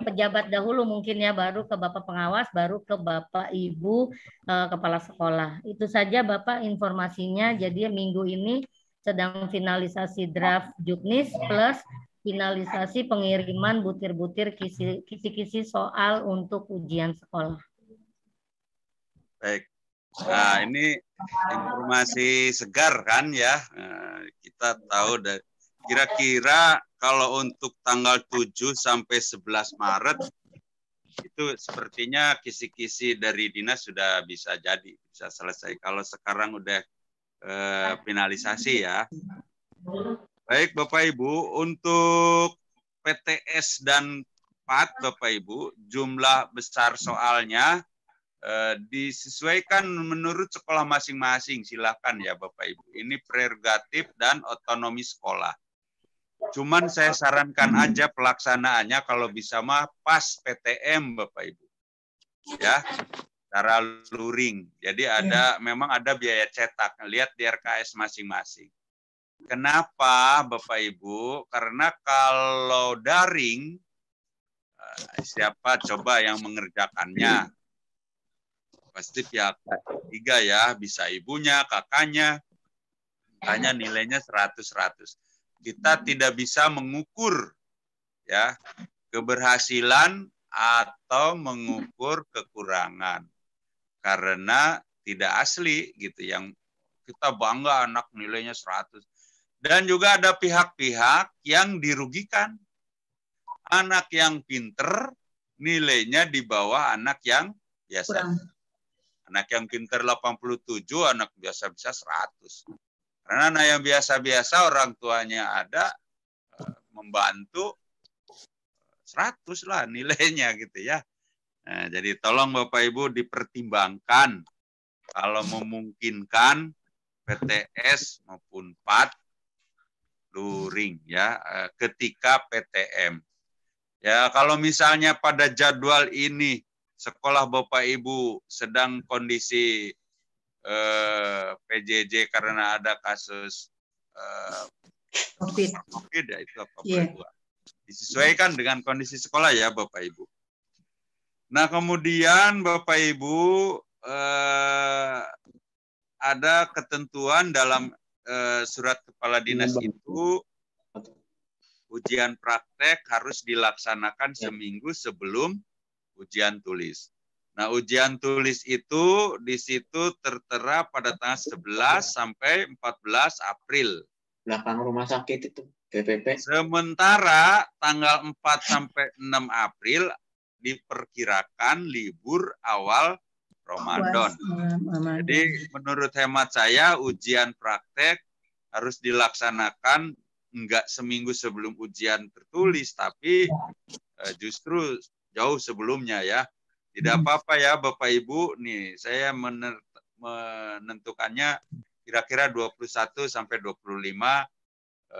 pejabat dahulu mungkin ya, baru ke Bapak pengawas, baru ke Bapak Ibu kepala sekolah. Itu saja Bapak informasinya. Jadi minggu ini sedang finalisasi draft Juknis plus finalisasi pengiriman butir-butir kisi-kisi soal untuk ujian sekolah. Baik. Nah, ini informasi segar kan ya. Kita tahu kira-kira kalau untuk tanggal 7 sampai 11 Maret itu sepertinya kisi-kisi dari dinas sudah bisa jadi, bisa selesai. Kalau sekarang udah finalisasi ya. Baik Bapak Ibu, untuk PTS dan PAT Bapak Ibu, jumlah besar soalnya disesuaikan menurut sekolah masing-masing. Silakan ya Bapak Ibu. Ini prerogatif dan otonomi sekolah. Cuman saya sarankan aja pelaksanaannya kalau bisa mah pas PTM Bapak Ibu. Ya, cara luring. Jadi memang ada biaya cetak. Lihat di RKS masing-masing. Kenapa Bapak Ibu? Karena kalau daring, siapa coba yang mengerjakannya? Pasti pihak ketiga ya, bisa ibunya, kakaknya, hanya nilainya 100-100. Kita tidak bisa mengukur ya keberhasilan atau mengukur kekurangan karena tidak asli gitu. Yang kita bangga anak nilainya 100. Dan juga ada pihak-pihak yang dirugikan. Anak yang pinter nilainya di bawah anak yang biasa. Anak yang pinter 87, anak biasa bisa 100. Karena anak yang biasa-biasa orang tuanya ada membantu 100 lah nilainya gitu ya. Nah, jadi tolong Bapak Ibu dipertimbangkan kalau memungkinkan PTS maupun PAT luring ya ketika PTM. Ya kalau misalnya pada jadwal ini sekolah Bapak Ibu sedang kondisi PJJ karena ada kasus COVID ya, itu apa disesuaikan dengan kondisi sekolah ya Bapak Ibu. Nah kemudian Bapak Ibu ada ketentuan dalam surat kepala dinas itu ujian praktek harus dilaksanakan seminggu sebelum ujian tulis. Nah, ujian tulis itu di situ tertera pada tanggal 11 sampai 14 April. Belakang rumah sakit itu, PPP. Sementara tanggal 4 sampai 6 April diperkirakan libur awal Ramadan. Jadi menurut hemat saya ujian praktek harus dilaksanakan enggak seminggu sebelum ujian tertulis, tapi justru jauh sebelumnya ya. Tidak apa-apa ya Bapak Ibu, nih saya menentukannya kira-kira 21 sampai 25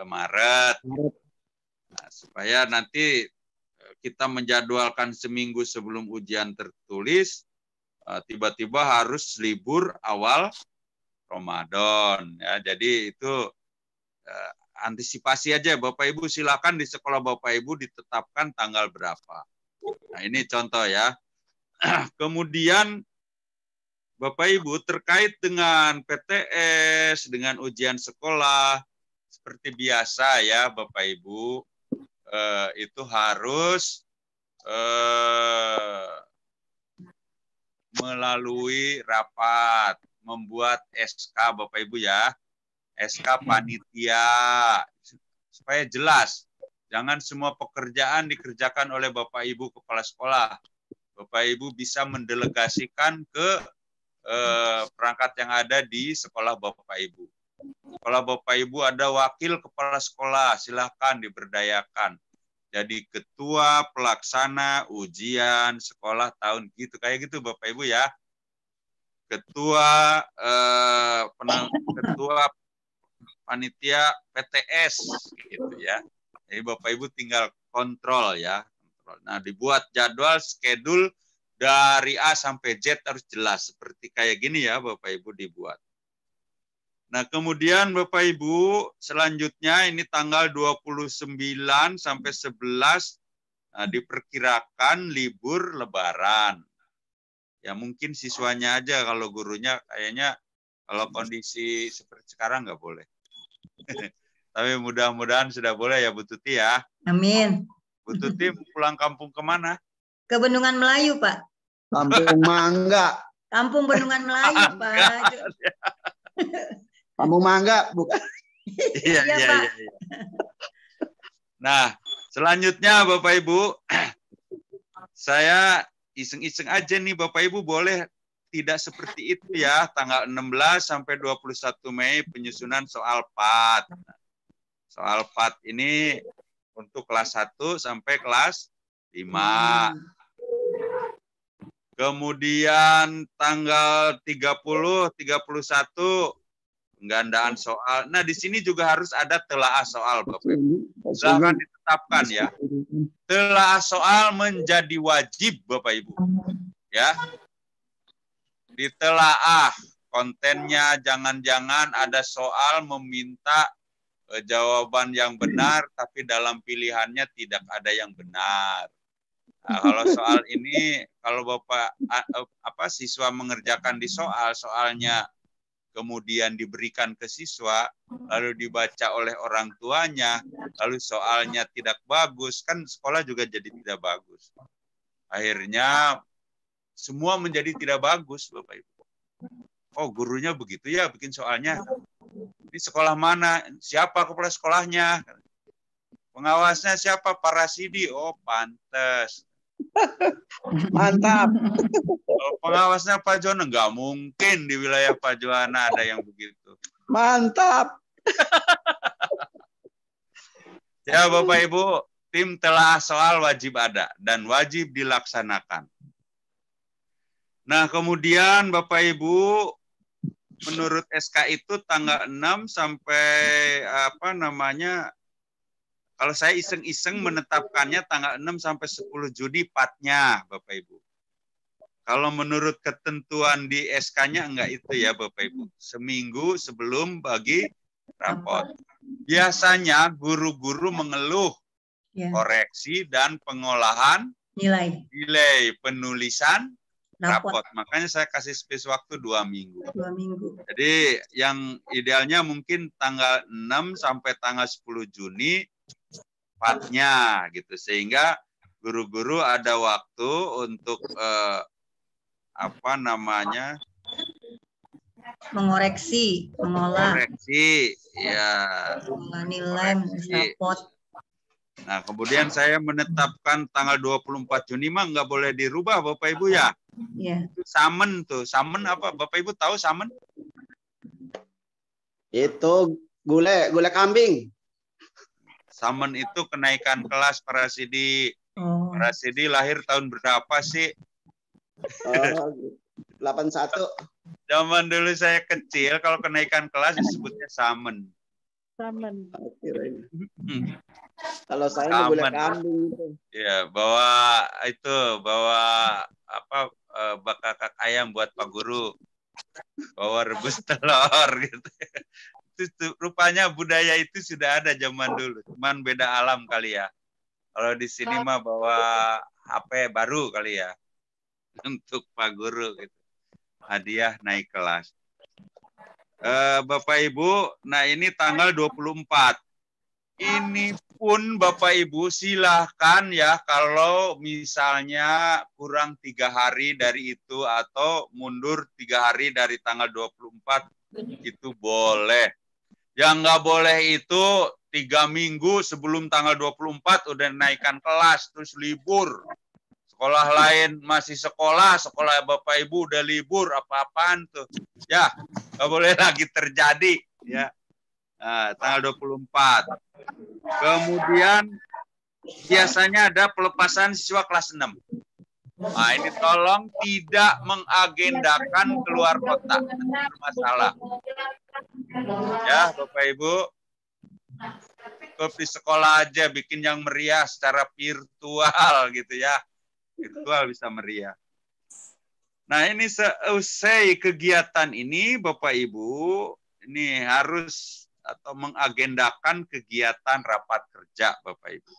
Maret. Nah, supaya nanti kita menjadwalkan seminggu sebelum ujian tertulis, tiba-tiba harus libur awal Ramadan. Ya, jadi itu antisipasi aja, Bapak Ibu silakan di sekolah Bapak Ibu ditetapkan tanggal berapa. Nah, ini contoh ya. Kemudian Bapak Ibu terkait dengan PTS, dengan ujian sekolah, seperti biasa ya Bapak Ibu, itu harus melalui rapat, membuat SK Bapak Ibu ya, SK panitia, supaya jelas. Jangan semua pekerjaan dikerjakan oleh Bapak Ibu kepala sekolah. Bapak Ibu bisa mendelegasikan ke perangkat yang ada di sekolah Bapak Ibu. Sekolah Bapak Ibu ada wakil kepala sekolah, silahkan diberdayakan. Jadi ketua pelaksana ujian sekolah tahun gitu, kayak gitu Bapak Ibu ya. Ketua ketua panitia PTS gitu ya. Jadi Bapak Ibu tinggal kontrol ya. Nah, dibuat jadwal, schedule dari A sampai Z harus jelas. Seperti kayak gini ya Bapak Ibu dibuat. Nah, kemudian Bapak Ibu selanjutnya ini tanggal 29 sampai 11 diperkirakan libur Lebaran. Ya mungkin siswanya aja, kalau gurunya kayaknya kalau kondisi seperti sekarang nggak boleh. Tapi mudah-mudahan sudah boleh ya Bu Tuti ya. Amin. Bu Tuti pulang kampung kemana? Ke Bendungan Melayu, Pak. Kampung Mangga. Kampung Bendungan Melayu, Pak. Kampung Mangga, bukan? Iya, Iya, iya, Pak. iya. Nah, selanjutnya Bapak Ibu, saya iseng-iseng aja nih Bapak Ibu, boleh tidak seperti itu ya, tanggal 16 sampai 21 Mei penyusunan soal PAT. Soal PAT ini untuk kelas 1 sampai kelas 5. Kemudian tanggal 30, 31 penggandaan soal. Nah, di sini juga harus ada telaah soal, Bapak Ibu. Silakan ditetapkan ya. Telaah soal menjadi wajib, Bapak Ibu. Ya. Ditelaah kontennya, jangan-jangan ada soal meminta jawaban yang benar, tapi dalam pilihannya tidak ada yang benar. Nah, kalau soal ini, kalau Bapak siswa mengerjakan di soalnya kemudian diberikan ke siswa, lalu dibaca oleh orang tuanya, lalu soalnya tidak bagus, kan sekolah juga jadi tidak bagus. Akhirnya semua menjadi tidak bagus, Bapak Ibu. Oh, gurunya begitu ya bikin soalnya. Ini sekolah mana? Siapa kepala sekolahnya? Pengawasnya siapa? Pak Rasidi. Oh, pantes. Mantap. Kalau pengawasnya Pak Jono, nggak mungkin di wilayah Pak Joana ada yang begitu. Mantap. Ya Bapak Ibu, tim telaah soal wajib ada dan wajib dilaksanakan. Nah, kemudian Bapak Ibu, menurut SK itu tanggal 6 sampai kalau saya iseng-iseng menetapkannya tanggal 6 sampai 10 Juni PAT-nya, Bapak Ibu. Kalau menurut ketentuan di SK-nya enggak itu ya, Bapak Ibu. Seminggu sebelum bagi rapot. Biasanya guru-guru mengeluh koreksi dan pengolahan nilai penulisan rapot. Makanya saya kasih space waktu 2 minggu. 2 minggu. Jadi yang idealnya mungkin tanggal 6 sampai tanggal 10 Juni PAT-nya gitu, sehingga guru-guru ada waktu untuk mengoreksi, mengolah ya, nilai rapot. Nah, kemudian saya menetapkan tanggal 24 Juni mah nggak boleh dirubah, Bapak Ibu ya. Iya. Samen tuh, samen apa? Bapak Ibu tahu samen? Itu gulai kambing. Samen itu kenaikan kelas Pak Rasidi. Pak Rasidi lahir tahun berapa sih? 81. Zaman dulu saya kecil, kalau kenaikan kelas disebutnya samen. Samen. Kalau saya nggak boleh Aman. kambing itu. Ya, bawa apa bakakak ayam buat Pak Guru. Bawa rebus telur gitu. Itu rupanya budaya itu sudah ada zaman dulu, cuman beda alam kali ya. Kalau di sini mah bawa HP baru kali ya untuk Pak Guru gitu. Hadiah naik kelas. Bapak Ibu, nah ini tanggal 24. Ini pun Bapak Ibu silahkan ya kalau misalnya kurang 3 hari dari itu atau mundur 3 hari dari tanggal 24 itu boleh. Yang nggak boleh itu 3 minggu sebelum tanggal 24 udah naikkan kelas terus libur. Sekolah lain masih sekolah Bapak Ibu udah libur apa-apaan tuh. Ya, nggak boleh lagi terjadi ya. Nah, tanggal 24. Kemudian biasanya ada pelepasan siswa kelas 6. Nah, ini tolong tidak mengagendakan keluar kota. Bermasalah. Ya, Bapak Ibu. Cukup di sekolah aja bikin yang meriah secara virtual gitu ya. Virtual bisa meriah. Nah, ini seusai kegiatan ini Bapak Ibu, ini harus atau mengagendakan kegiatan rapat kerja Bapak Ibu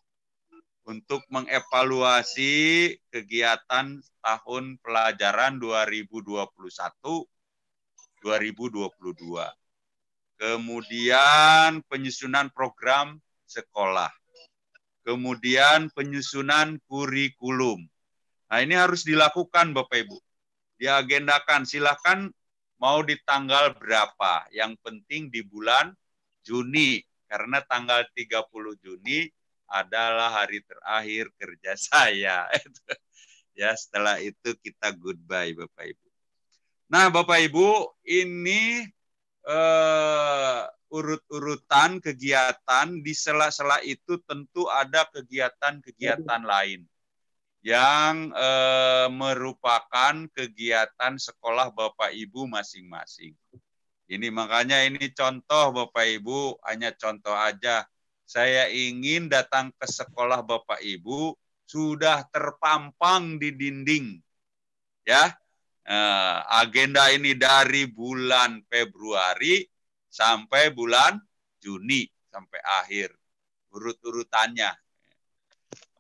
untuk mengevaluasi kegiatan tahun pelajaran 2021-2022. Kemudian penyusunan program sekolah. Kemudian penyusunan kurikulum. Nah, ini harus dilakukan Bapak Ibu. Diagendakan, silakan mau di tanggal berapa. Yang penting di bulan Juni, karena tanggal 30 Juni adalah hari terakhir kerja saya. Ya, setelah itu kita goodbye Bapak Ibu. Nah, Bapak Ibu, ini urut-urutan kegiatan, di sela-sela itu tentu ada kegiatan-kegiatan lain yang merupakan kegiatan sekolah Bapak Ibu masing-masing. Ini makanya ini contoh Bapak Ibu, hanya contoh aja. Saya ingin datang ke sekolah Bapak Ibu sudah terpampang di dinding. Ya. Agenda ini dari bulan Februari sampai bulan Juni sampai akhir. Urut-urutannya.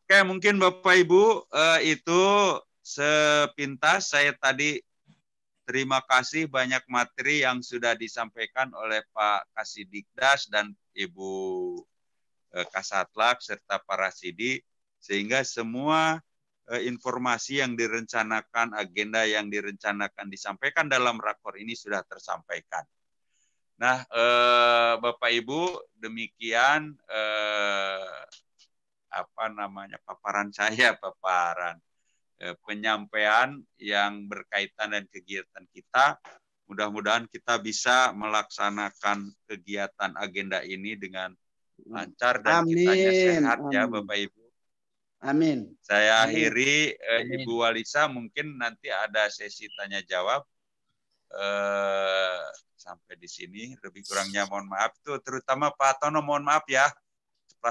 Oke, mungkin Bapak Ibu itu sepintas saya tadi. Terima kasih banyak materi yang sudah disampaikan oleh Pak Kasidikdas dan Ibu Kasatlak serta Pak Rasidi, sehingga semua informasi yang direncanakan, agenda yang direncanakan disampaikan dalam rakor ini sudah tersampaikan. Nah, Bapak Ibu, demikian paparan penyampaian yang berkaitan dengan kegiatan kita. Mudah-mudahan kita bisa melaksanakan kegiatan agenda ini dengan lancar dan kitanya sehat ya Bapak Ibu. Amin. Saya akhiri Ibu Walisa, mungkin nanti ada sesi tanya jawab. Sampai di sini, lebih kurangnya mohon maaf tuh, terutama Pak Tono mohon maaf ya,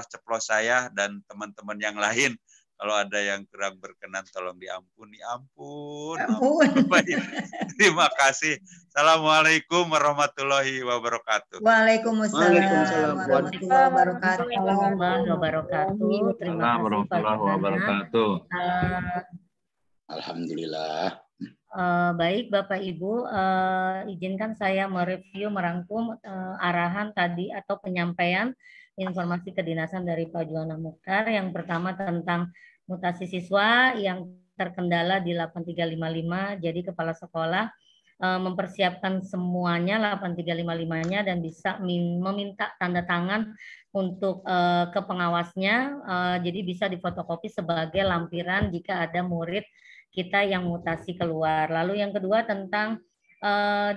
ceplos saya dan teman-teman yang lain. Kalau ada yang kurang berkenan tolong diampuni. Ampun. Terima kasih. Assalamualaikum warahmatullahi wabarakatuh. Waalaikumsalam warahmatullahi wabarakatuh. Terima kasih Pak wabarakatuh. Alhamdulillah. Baik Bapak Ibu, izinkan saya mereview, merangkum arahan tadi atau penyampaian informasi kedinasan dari Pak Juwana Mukhtar. Yang pertama tentang mutasi siswa yang terkendala di 8355. Jadi kepala sekolah mempersiapkan semuanya 8355-nya dan bisa meminta tanda tangan untuk ke pengawasnya. Jadi bisa difotokopi sebagai lampiran jika ada murid kita yang mutasi keluar. Lalu yang kedua tentang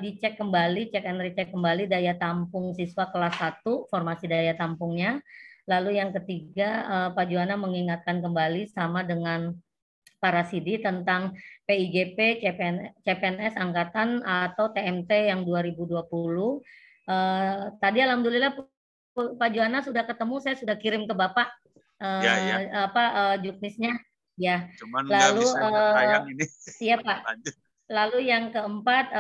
dicek kembali, cek and recheck kembali daya tampung siswa kelas 1, formasi daya tampungnya. Lalu yang ketiga, Pak Juwana mengingatkan kembali sama dengan Pak Rasidi tentang PIGP, CPNS Angkatan atau TMT yang 2020. Tadi Alhamdulillah Pak Juhana sudah ketemu, saya sudah kirim ke Bapak juknisnya. Ya. Cuman nggak bisa tayang ini. Iya Pak. Lanjut. Lalu yang keempat,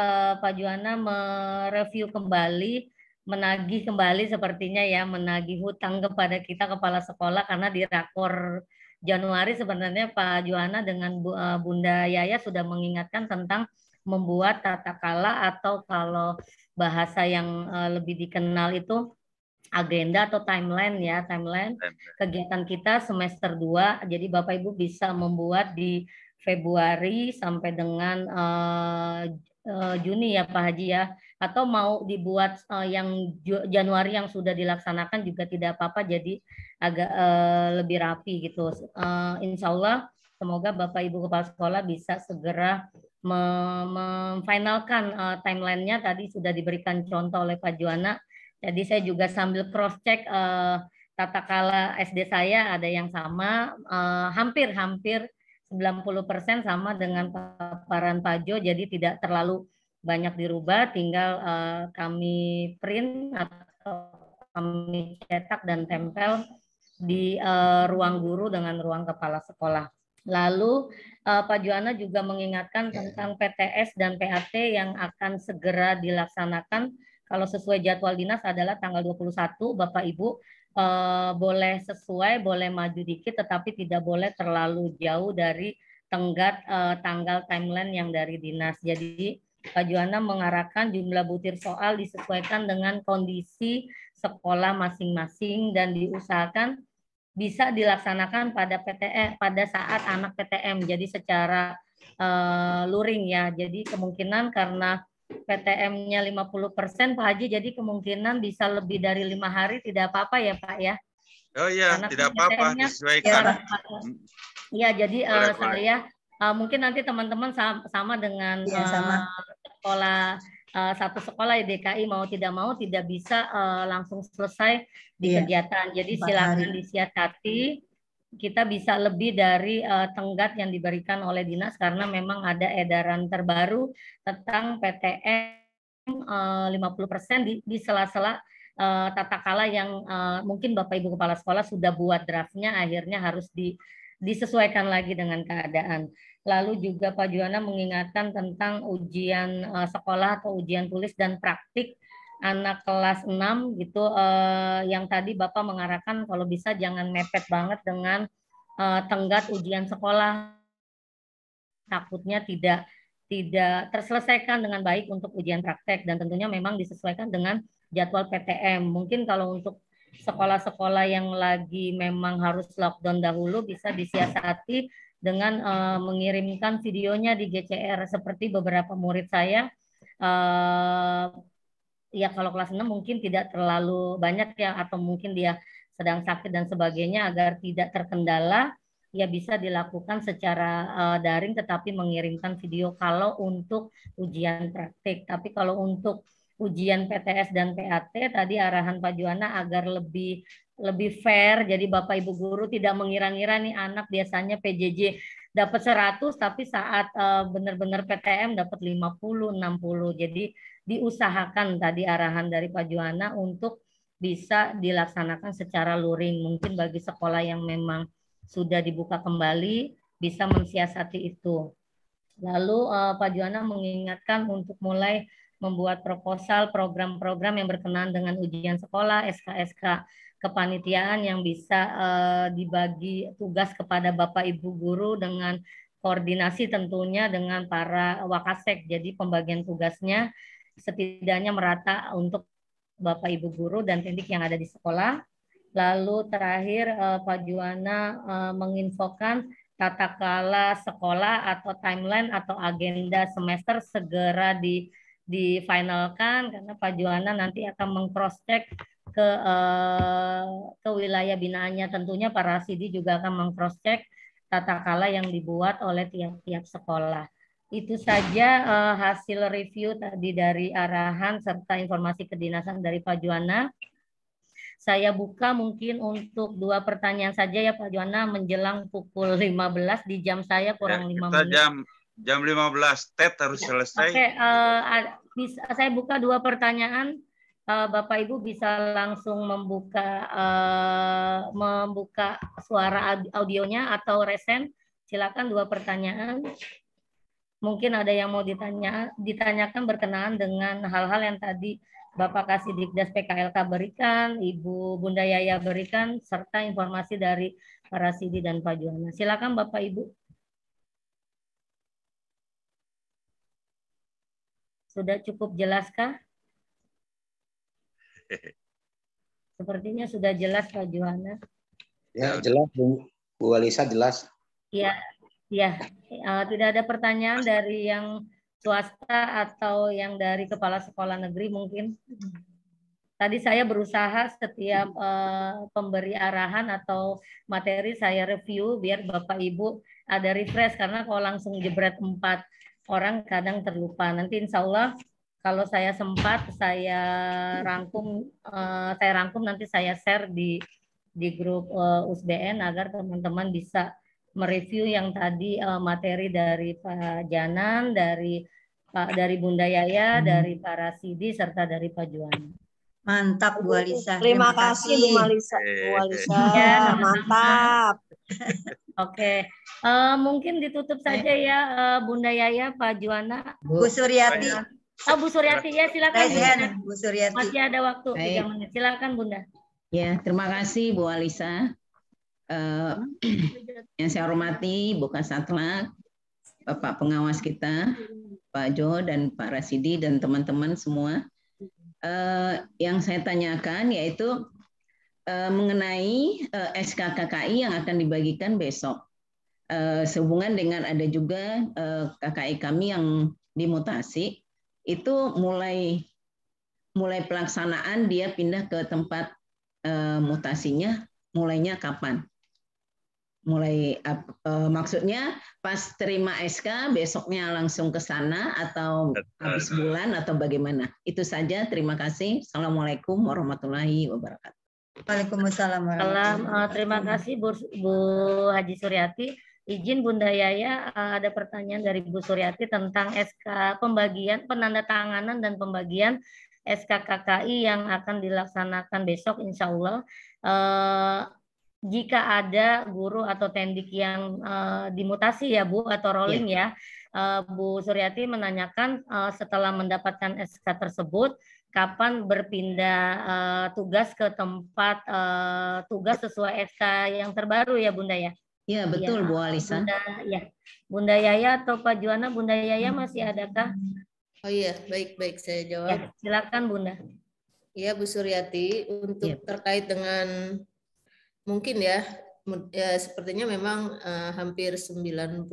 Pak Juhana mereview kembali, menagih kembali sepertinya ya, menagih hutang kepada kita kepala sekolah, karena di rakor Januari sebenarnya Pak Juhana dengan Bunda Yaya sudah mengingatkan tentang membuat tata kala, atau kalau bahasa yang lebih dikenal itu agenda atau timeline ya, timeline kegiatan kita semester 2. Jadi Bapak Ibu bisa membuat di Februari sampai dengan Juni ya Pak Haji ya, atau mau dibuat yang Januari yang sudah dilaksanakan juga tidak apa-apa, jadi agak lebih rapi gitu. Insya Allah semoga Bapak Ibu Kepala Sekolah bisa segera memfinalkan timelinenya. Tadi sudah diberikan contoh oleh Pak Juhana. Jadi saya juga sambil cross check tata kala SD saya ada yang sama, hampir 90% sama dengan paparan Pak Jo, jadi tidak terlalu banyak dirubah, tinggal kami print atau kami cetak dan tempel di ruang guru dengan ruang kepala sekolah. Lalu Pak Juhana juga mengingatkan tentang PTS dan PAT yang akan segera dilaksanakan. Kalau sesuai jadwal dinas adalah tanggal 21, Bapak Ibu boleh sesuai, boleh maju dikit, tetapi tidak boleh terlalu jauh dari tenggat tanggal timeline yang dari dinas. Jadi Pak Juhana mengarahkan jumlah butir soal disesuaikan dengan kondisi sekolah masing-masing dan diusahakan bisa dilaksanakan pada PTM pada saat anak PTM. Jadi secara luring ya. Jadi kemungkinan karena PTM-nya 50% Pak Haji, jadi kemungkinan bisa lebih dari 5 hari tidak apa-apa ya Pak ya. Oh iya, karena tidak apa-apa, disesuaikan. Iya, jadi saya mungkin nanti teman-teman sama dengan sekolah satu sekolah di DKI mau tidak bisa langsung selesai di kegiatan. Jadi silakan disiasati, kita bisa lebih dari tenggat yang diberikan oleh dinas, karena memang ada edaran terbaru tentang PTM 50% di sela-sela tata kala yang mungkin Bapak Ibu Kepala Sekolah sudah buat draftnya, akhirnya harus disesuaikan lagi dengan keadaan. Lalu juga Pak Juhana mengingatkan tentang ujian sekolah atau ujian tulis dan praktik anak kelas 6 gitu, yang tadi Bapak mengarahkan kalau bisa jangan mepet banget dengan tenggat ujian sekolah, takutnya tidak terselesaikan dengan baik untuk ujian praktek, dan tentunya memang disesuaikan dengan jadwal PTM. Mungkin kalau untuk sekolah-sekolah yang lagi memang harus lockdown dahulu bisa disiasati dengan mengirimkan videonya di GCR, seperti beberapa murid saya ya kalau kelas 6 mungkin tidak terlalu banyak ya, atau mungkin dia sedang sakit dan sebagainya, agar tidak terkendala ya bisa dilakukan secara daring tetapi mengirimkan video kalau untuk ujian praktik. Tapi kalau untuk ujian PTS dan PAT tadi arahan Pak Juhana agar lebih fair, jadi Bapak Ibu guru tidak mengira-ngira nih anak biasanya PJJ dapat 100 tapi saat benar-benar PTM dapat 50, 60. Jadi diusahakan tadi arahan dari Pak Juhana untuk bisa dilaksanakan secara luring. Mungkin bagi sekolah yang memang sudah dibuka kembali bisa mensiasati itu. Lalu Pak Juhana mengingatkan untuk mulai membuat proposal program-program yang berkenaan dengan ujian sekolah, SK-SK kepanitiaan yang bisa dibagi tugas kepada Bapak Ibu guru dengan koordinasi tentunya dengan para wakasek. Jadi pembagian tugasnya setidaknya merata untuk Bapak Ibu guru dan pendidik yang ada di sekolah. Lalu terakhir Pak Juhana menginfokan tata kala sekolah atau timeline atau agenda semester segera difinalkan, karena Pak Juhana nanti akan meng-cross check ke wilayah binaannya. Tentunya Pak Rasidi juga akan meng-cross check tata kala yang dibuat oleh tiap-tiap sekolah. Itu saja hasil review tadi dari arahan serta informasi kedinasan dari Pak Juhana. Saya buka mungkin untuk 2 pertanyaan saja ya Pak Juhana, menjelang pukul 15 di jam saya kurang 5 menit. Jam 15 TET harus selesai. Oke, saya buka 2 pertanyaan. Bapak Ibu bisa langsung membuka suara audionya atau resen. Silakan 2 pertanyaan. Mungkin ada yang mau ditanyakan berkenaan dengan hal-hal yang tadi Bapak Kasih Dikdas PKLK berikan, Ibu Bunda Yaya berikan, serta informasi dari Pak Rasidi dan Pak Juhana. Silakan Bapak Ibu. Sudah cukup jelaskah? Sepertinya sudah jelas Pak Juhana. Ya, jelas Bu Alisa, jelas. Ya, ya. Tidak ada pertanyaan dari yang swasta atau yang dari kepala sekolah negeri mungkin. Tadi saya berusaha setiap pemberi arahan atau materi saya review biar Bapak Ibu ada refresh, karena kalau langsung jebret 4 orang kadang terlupa. Nanti insya Allah kalau saya sempat saya rangkum nanti saya share di grup USBN agar teman-teman bisa mereview yang tadi materi dari Pak Janan, dari Bunda Yaya, dari Pak Rasidi, serta dari Pak Juhana. Mantap Bu Alisa. Terima kasih Bu Alisa. Bu Alisa, Ya, mantap. Oke, mungkin ditutup saja ya Bunda Yaya, Pak Juhana. Bu Suryati. Oh, Bu Suryati ya, silakan. Bu Suryati. Masih ada waktu 3 menit. Silakan Bunda. Ya, terima kasih Bu Alisa. Yang saya hormati Bu Kasatlank, Bapak pengawas kita, Pak Jo dan Pak Rasidi dan teman-teman semua. Yang saya tanyakan yaitu mengenai SK-KKI yang akan dibagikan besok. Sehubungan dengan ada juga KKI kami yang dimutasi, itu mulai pelaksanaan dia pindah ke tempat mutasinya, mulainya kapan? Maksudnya pas terima SK besoknya langsung ke sana atau habis bulan atau bagaimana? Itu saja, terima kasih. Assalamualaikum warahmatullahi wabarakatuh. Waalaikumsalam warahmatullahi. Terima kasih Bu Haji Suryati. Izin Bunda Yaya, ada pertanyaan dari Bu Suryati tentang SK pembagian, penandatanganan dan pembagian SK KKI yang akan dilaksanakan besok insya Allah. Jika ada guru atau tendik yang dimutasi ya Bu, atau rolling ya, Bu Suryati menanyakan setelah mendapatkan SK tersebut, kapan berpindah tugas ke tempat tugas sesuai SK yang terbaru ya Bunda ya? Iya betul Bu Alisa. Bunda Yaya atau Pak Juhana, Bunda Yaya masih adakah? Oh iya, baik saya jawab. Ya, silakan Bunda. Iya Bu Suryati, untuk terkait dengan mungkin ya sepertinya memang hampir 90%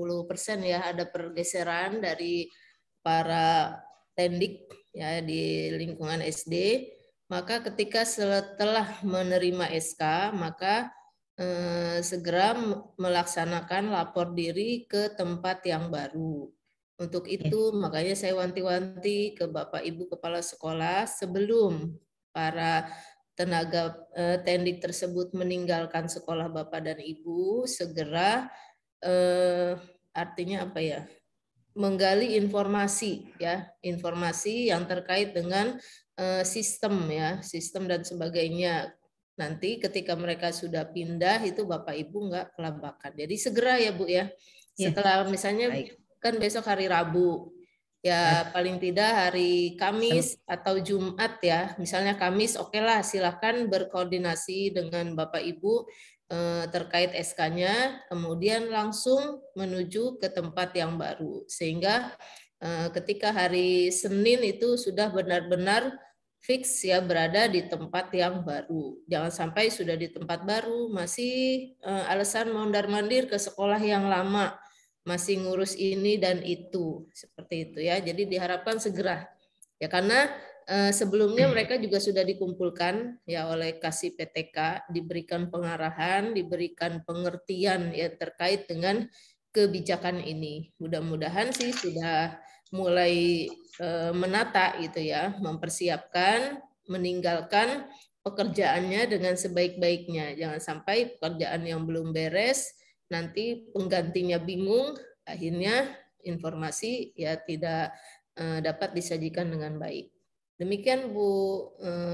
ya ada pergeseran dari para tendik ya di lingkungan SD. Maka ketika setelah menerima SK, maka segera melaksanakan lapor diri ke tempat yang baru. Untuk itu makanya saya wanti-wanti ke Bapak Ibu Kepala Sekolah sebelum para tenaga tendik tersebut meninggalkan sekolah Bapak dan Ibu, segera artinya apa ya? Menggali informasi ya, informasi yang terkait dengan sistem ya, sistem dan sebagainya. Nanti ketika mereka sudah pindah itu Bapak Ibu nggak kelabakan. Jadi segera ya Bu ya. Setelah misalnya kan besok hari Rabu. Ya paling tidak hari Kamis atau Jumat ya. Misalnya Kamis oke lah, silakan berkoordinasi dengan Bapak Ibu terkait SK-nya, kemudian langsung menuju ke tempat yang baru. Sehingga ketika hari Senin itu sudah benar-benar fix ya berada di tempat yang baru. Jangan sampai sudah di tempat baru masih alasan mondar-mandir ke sekolah yang lama, masih ngurus ini dan itu, seperti itu ya. Jadi diharapkan segera ya, karena sebelumnya mereka juga sudah dikumpulkan ya oleh Kasih PTK, diberikan pengarahan, diberikan pengertian ya terkait dengan kebijakan ini. Mudah-mudahan sih sudah mulai menata itu ya, mempersiapkan, meninggalkan pekerjaannya dengan sebaik-baiknya. Jangan sampai pekerjaan yang belum beres nanti penggantinya bingung, akhirnya informasi ya tidak dapat disajikan dengan baik. Demikian Bu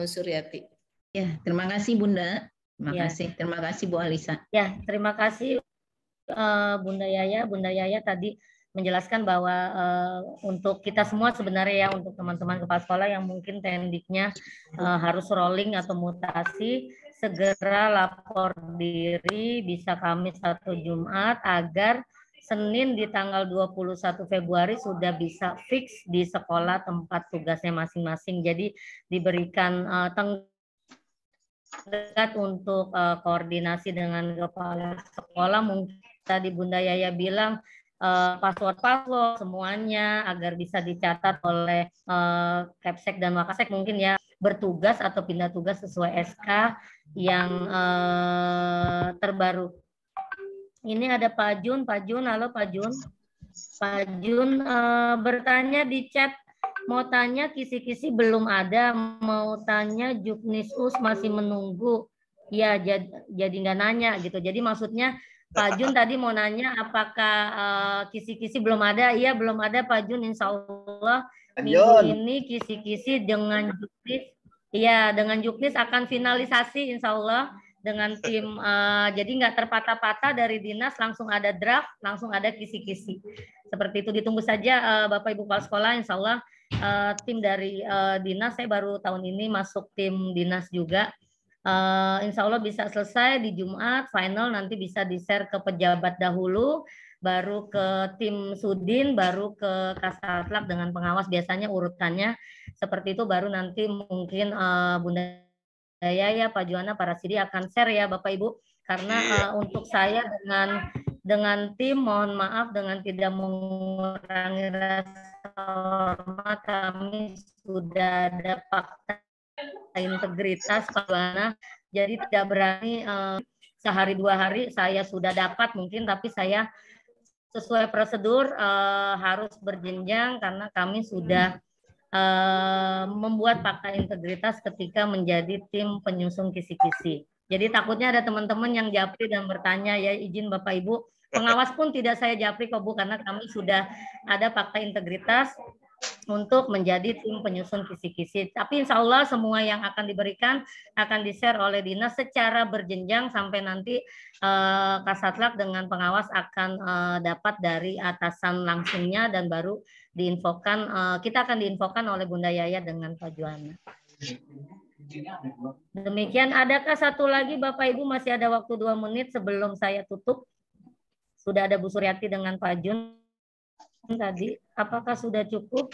Suryati. Ya, terima kasih Bunda. Terima Ya. kasih. Terima kasih Bu Alisa. Ya, terima kasih Bunda Yaya. Bunda Yaya tadi menjelaskan bahwa untuk kita semua sebenarnya ya, untuk teman-teman kepala sekolah yang mungkin tendiknya harus rolling atau mutasi, segera lapor diri bisa Kamis atau Jumat agar Senin di tanggal 21 Februari sudah bisa fix di sekolah tempat tugasnya masing-masing. Jadi diberikan tenggat untuk koordinasi dengan kepala sekolah. Mungkin tadi Bunda Yaya bilang password semuanya agar bisa dicatat oleh Kepsek dan Wakasek, mungkin ya bertugas atau pindah tugas sesuai SK yang terbaru. Ini ada Pak Jun, halo Pak Jun. Pak Jun bertanya di chat, mau tanya kisi-kisi belum ada, mau tanya Juknisus masih menunggu. Ya, jadi nggak nanya gitu. Jadi maksudnya Pak Jun tadi mau nanya apakah kisi-kisi belum ada. Iya, belum ada Pak Jun, insya Allah minggu ini kisi-kisi dengan Juknis. Iya, dengan Juknis akan finalisasi insya Allah dengan tim. Jadi nggak terpatah-patah dari dinas, langsung ada draft, langsung ada kisi-kisi. Seperti itu, ditunggu saja Bapak Ibu Kepala Sekolah, insya Allah tim dari dinas, saya baru tahun ini masuk tim dinas juga. Insya Allah bisa selesai di Jumat, final nanti bisa di-share ke pejabat dahulu, baru ke tim Sudin, baru ke Kasatlantas dengan pengawas, biasanya urutannya seperti itu, baru nanti mungkin Bunda ya Pak Juwana, Pak Rasidi akan share ya Bapak Ibu, karena untuk saya dengan tim, mohon maaf dengan tidak mengurangi rasa hormat, kami sudah ada fakta integritas Pak Juwana, jadi tidak berani sehari dua hari saya sudah dapat mungkin, tapi saya sesuai prosedur harus berjenjang karena kami sudah membuat fakta integritas ketika menjadi tim penyusun kisi-kisi. Jadi takutnya ada teman-teman yang japri dan bertanya, ya izin Bapak Ibu, pengawas pun tidak saya japri kok Bu, karena kami sudah ada fakta integritas untuk menjadi tim penyusun kisi-kisi. Tapi insya Allah semua yang akan diberikan akan di-share oleh dinas secara berjenjang sampai nanti Kasatlantas dengan pengawas akan dapat dari atasan langsungnya dan baru diinfokan, kita akan diinfokan oleh Bunda Yaya dengan Pak Juwana. Demikian, adakah satu lagi Bapak Ibu, masih ada waktu 2 menit sebelum saya tutup. Sudah ada Bu Suryati dengan Pak Jun tadi, apakah sudah cukup?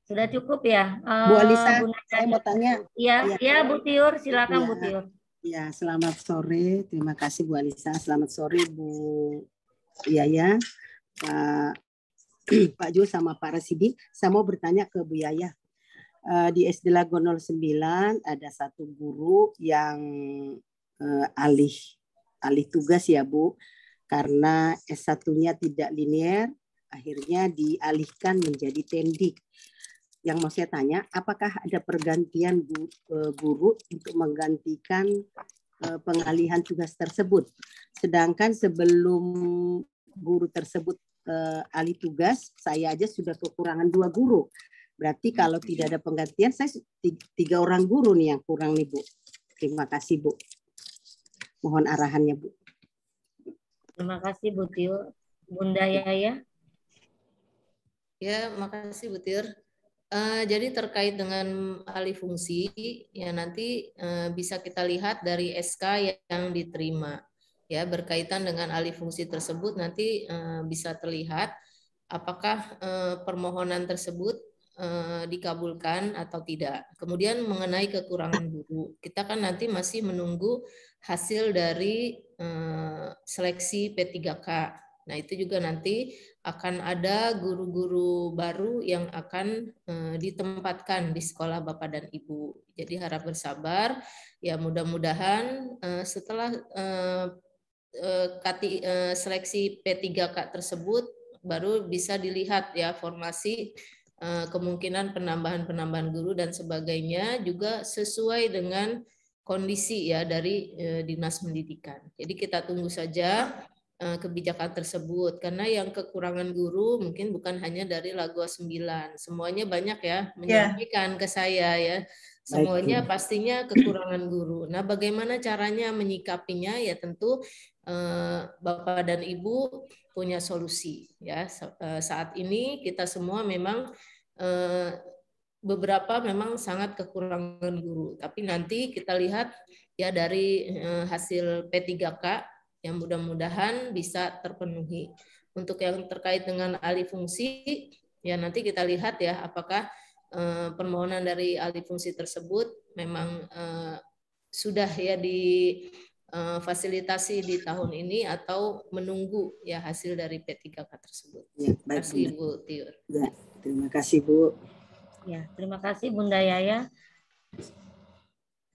Sudah cukup ya? Bu Alisa, saya mau tanya. Iya, ya, Bu Tiur, silakan Bu Tiur. Ya, selamat sore. Terima kasih Bu Alisa. Selamat sore Bu Yaya, Pak Jul sama Pak Rasidi. Saya mau bertanya ke Bu Yaya. Di SD Lago 09 ada satu guru yang alih tugas ya Bu, karena S1-nya tidak linear, akhirnya dialihkan menjadi tendik. Yang mau saya tanya, apakah ada pergantian guru untuk menggantikan pengalihan tugas tersebut? Sedangkan sebelum guru tersebut alih tugas, saya aja sudah kekurangan 2 guru. Berarti kalau tidak ada penggantian, saya 3 orang guru nih yang kurang nih Bu. Terima kasih Bu. Mohon arahannya Bu. Terima kasih Bu Tio. Bunda Yaya. Ya, makasih Bu Tiur. Jadi terkait dengan alih fungsi, ya nanti bisa kita lihat dari SK yang diterima. Ya, berkaitan dengan alih fungsi tersebut nanti bisa terlihat apakah permohonan tersebut dikabulkan atau tidak. Kemudian mengenai kekurangan guru, kita kan nanti masih menunggu hasil dari seleksi P3K. Nah, itu juga nanti akan ada guru-guru baru yang akan ditempatkan di sekolah Bapak dan Ibu. Jadi harap bersabar. Ya, mudah-mudahan setelah seleksi P3K tersebut baru bisa dilihat ya formasi kemungkinan penambahan guru dan sebagainya juga sesuai dengan kondisi ya dari Dinas Pendidikan. Jadi kita tunggu saja kebijakan tersebut, karena yang kekurangan guru mungkin bukan hanya dari Lagua 9, semuanya banyak ya menyampaikan ke saya ya, semuanya pastinya kekurangan guru. Nah, bagaimana caranya menyikapinya ya tentu Bapak dan Ibu punya solusi ya. Saat ini kita semua memang beberapa memang sangat kekurangan guru, tapi nanti kita lihat ya dari hasil P3K yang mudah-mudahan bisa terpenuhi. Untuk yang terkait dengan alih fungsi, ya nanti kita lihat ya apakah permohonan dari alih fungsi tersebut memang sudah ya difasilitasi di tahun ini atau menunggu ya hasil dari P3K tersebut. Ya, terima kasih Bu Tiur. Ya, terima kasih Bu. Ya, terima kasih Bunda Yaya.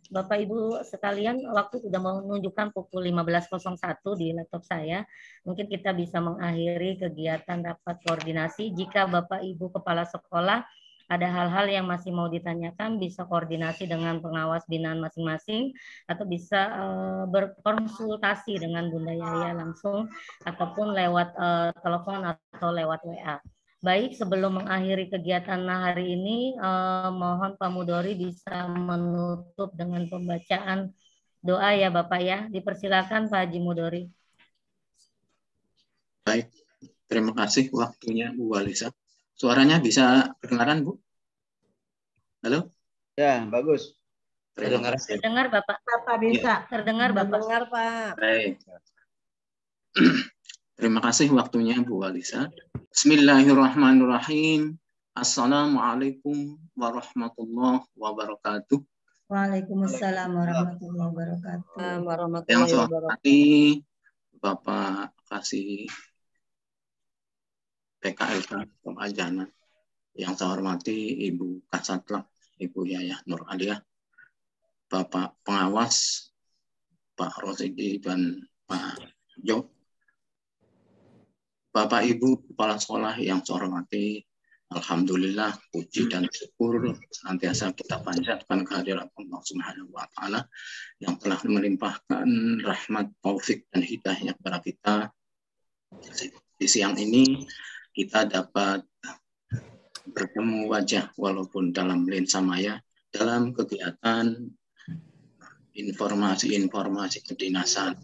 Bapak Ibu sekalian, waktu sudah menunjukkan pukul 15.01 di laptop saya. Mungkin kita bisa mengakhiri kegiatan rapat koordinasi. Jika Bapak Ibu Kepala Sekolah ada hal-hal yang masih mau ditanyakan, bisa koordinasi dengan pengawas binaan masing-masing atau bisa berkonsultasi dengan Bunda Yaya langsung ataupun lewat telepon atau lewat WA. Baik, sebelum mengakhiri kegiatan hari ini, mohon Pak Mudori bisa menutup dengan pembacaan doa ya Bapak ya. Dipersilakan Pak Haji Mudori. Baik, terima kasih waktunya Bu Walisa. Suaranya bisa kedengaran Bu? Halo? Ya, bagus. Terdengar. Terdengar Bapak. Bapak bisa. Terdengar Bapak. Dengar Pak. Baik. Terima kasih waktunya Bu Walisa. Bismillahirrahmanirrahim. Assalamualaikum warahmatullahi wabarakatuh. Waalaikumsalam warahmatullahi wabarakatuh. Yang saya hormati Bapak Kasih PKLK Pemajanan. Yang saya hormati Ibu Kasatlak, Ibu Yaya Nur Alia, Bapak Pengawas, Pak Rosidi dan Pak Jo, Bapak Ibu Kepala Sekolah yang saya hormati, alhamdulillah puji dan syukur senantiasa kita panjatkan kehadirat Allah Subhanahu wa taala yang telah melimpahkan rahmat, taufik dan hidayahnya kepada kita. Di siang ini kita dapat bertemu wajah walaupun dalam lensa maya dalam kegiatan informasi-informasi kedinasan.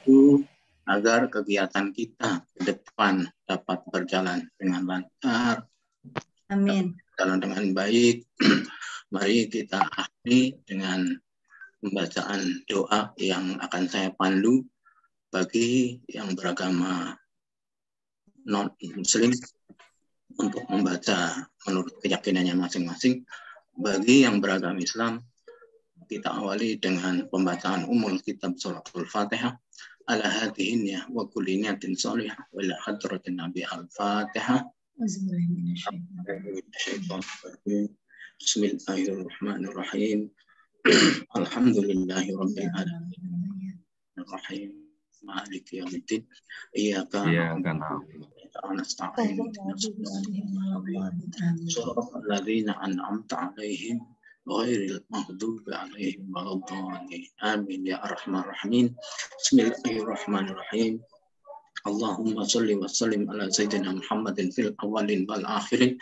Itu agar kegiatan kita ke depan dapat berjalan dengan lancar, amin, berjalan dengan baik. Mari kita akhiri dengan pembacaan doa yang akan saya pandu bagi yang beragama non-muslim untuk membaca menurut keyakinannya masing-masing. Bagi yang beragama Islam, kita awali dengan pembacaan umul kitab suratul Fatihah. Ala hadhihi niyah wa kulli niyatin salihah wa ila hadratin Nabi al-Fatihah. Bismillahirrahmanirrahim. Alhamdulillahi rabbil alamin. Ar-Rahim. Maliki yaumiddin. Iyyaka na'budu wa nasta'in. Shiratal ladzina an'amta 'alaihim ghairil maghdubi 'alaihim waladdallin. Amin ya arhamar rahimin. Bismillahirrahmanirrahim. Allahumma salli wa sallim ala sayyidina Muhammadin fil awwalin wal akhirin.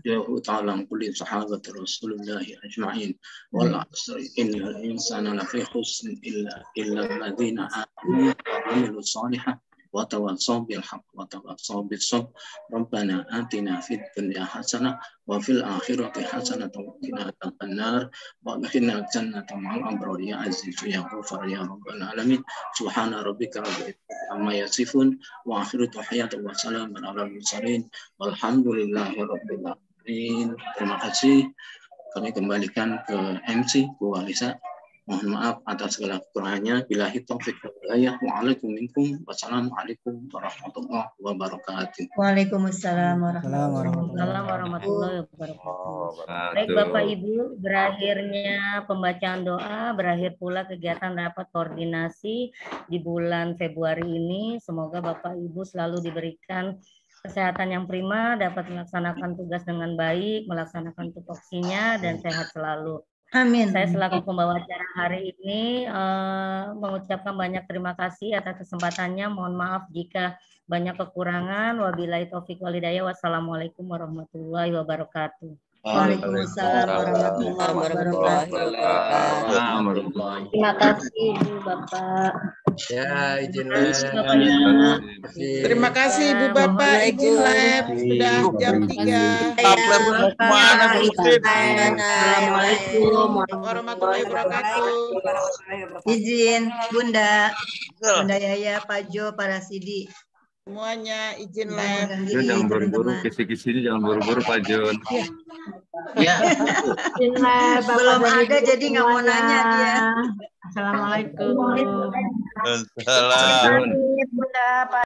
Ya ta'ala kulli sahabati Rasulullah ajma'in. Wal 'asri innal insana lafi khusr illa alladziina amanu wa 'amilus shalihat wa tawassaw bil haqq wa tawassaw bis sabr. Rabbana atina fid dunya hasanah wa fil akhirati hasanah wa qina adzabannar wa adkhilna jannata ma'al abrar ya aziz ya ghafar ya rabbal alamin. Subhana rabbika rabbil izzati amma yasifun wa akhiru tahiyatu wa salamun ala mursalin walhamdulillahi rabbil alamin. Terima kasih. Kami kembalikan ke MC Bu Walisa. Mohon maaf atas segala kekurangannya. Billahi taufiq wal hidayah. Wassalamualaikum warahmatullahi wabarakatuh. Waalaikumsalam warahmatullahi wabarakatuh. Baik Bapak Ibu, berakhirnya pembacaan doa, berakhir pula kegiatan rapat koordinasi di bulan Februari ini. Semoga Bapak Ibu selalu diberikan kesehatan yang prima, dapat melaksanakan tugas dengan baik, melaksanakan tupoksinya dan sehat selalu. Amin. Saya selaku pembawa acara hari ini mengucapkan banyak terima kasih atas kesempatannya. Mohon maaf jika banyak kekurangan. Wabillahi taufiq walhidayah. Wassalamualaikum warahmatullahi wabarakatuh. Waalaikumsalam warahmatullahi wabarakatuh. Terima kasih Ibu Bapak. Ya, izin Terima kasih Ibu Bapak, izin live sudah jam 3. Assalamualaikum warahmatullahi wabarakatuh. Izin Bunda Yaya, Pak Jo, Pak Rasidi. Semuanya izin live. Jangan buru-buru, kisi-kisinya jangan buru-buru Pak Jun. Ya. Belum ada jadi nggak mau nanya dia. Assalamualaikum. Assalamualaikum. Bunda, Pak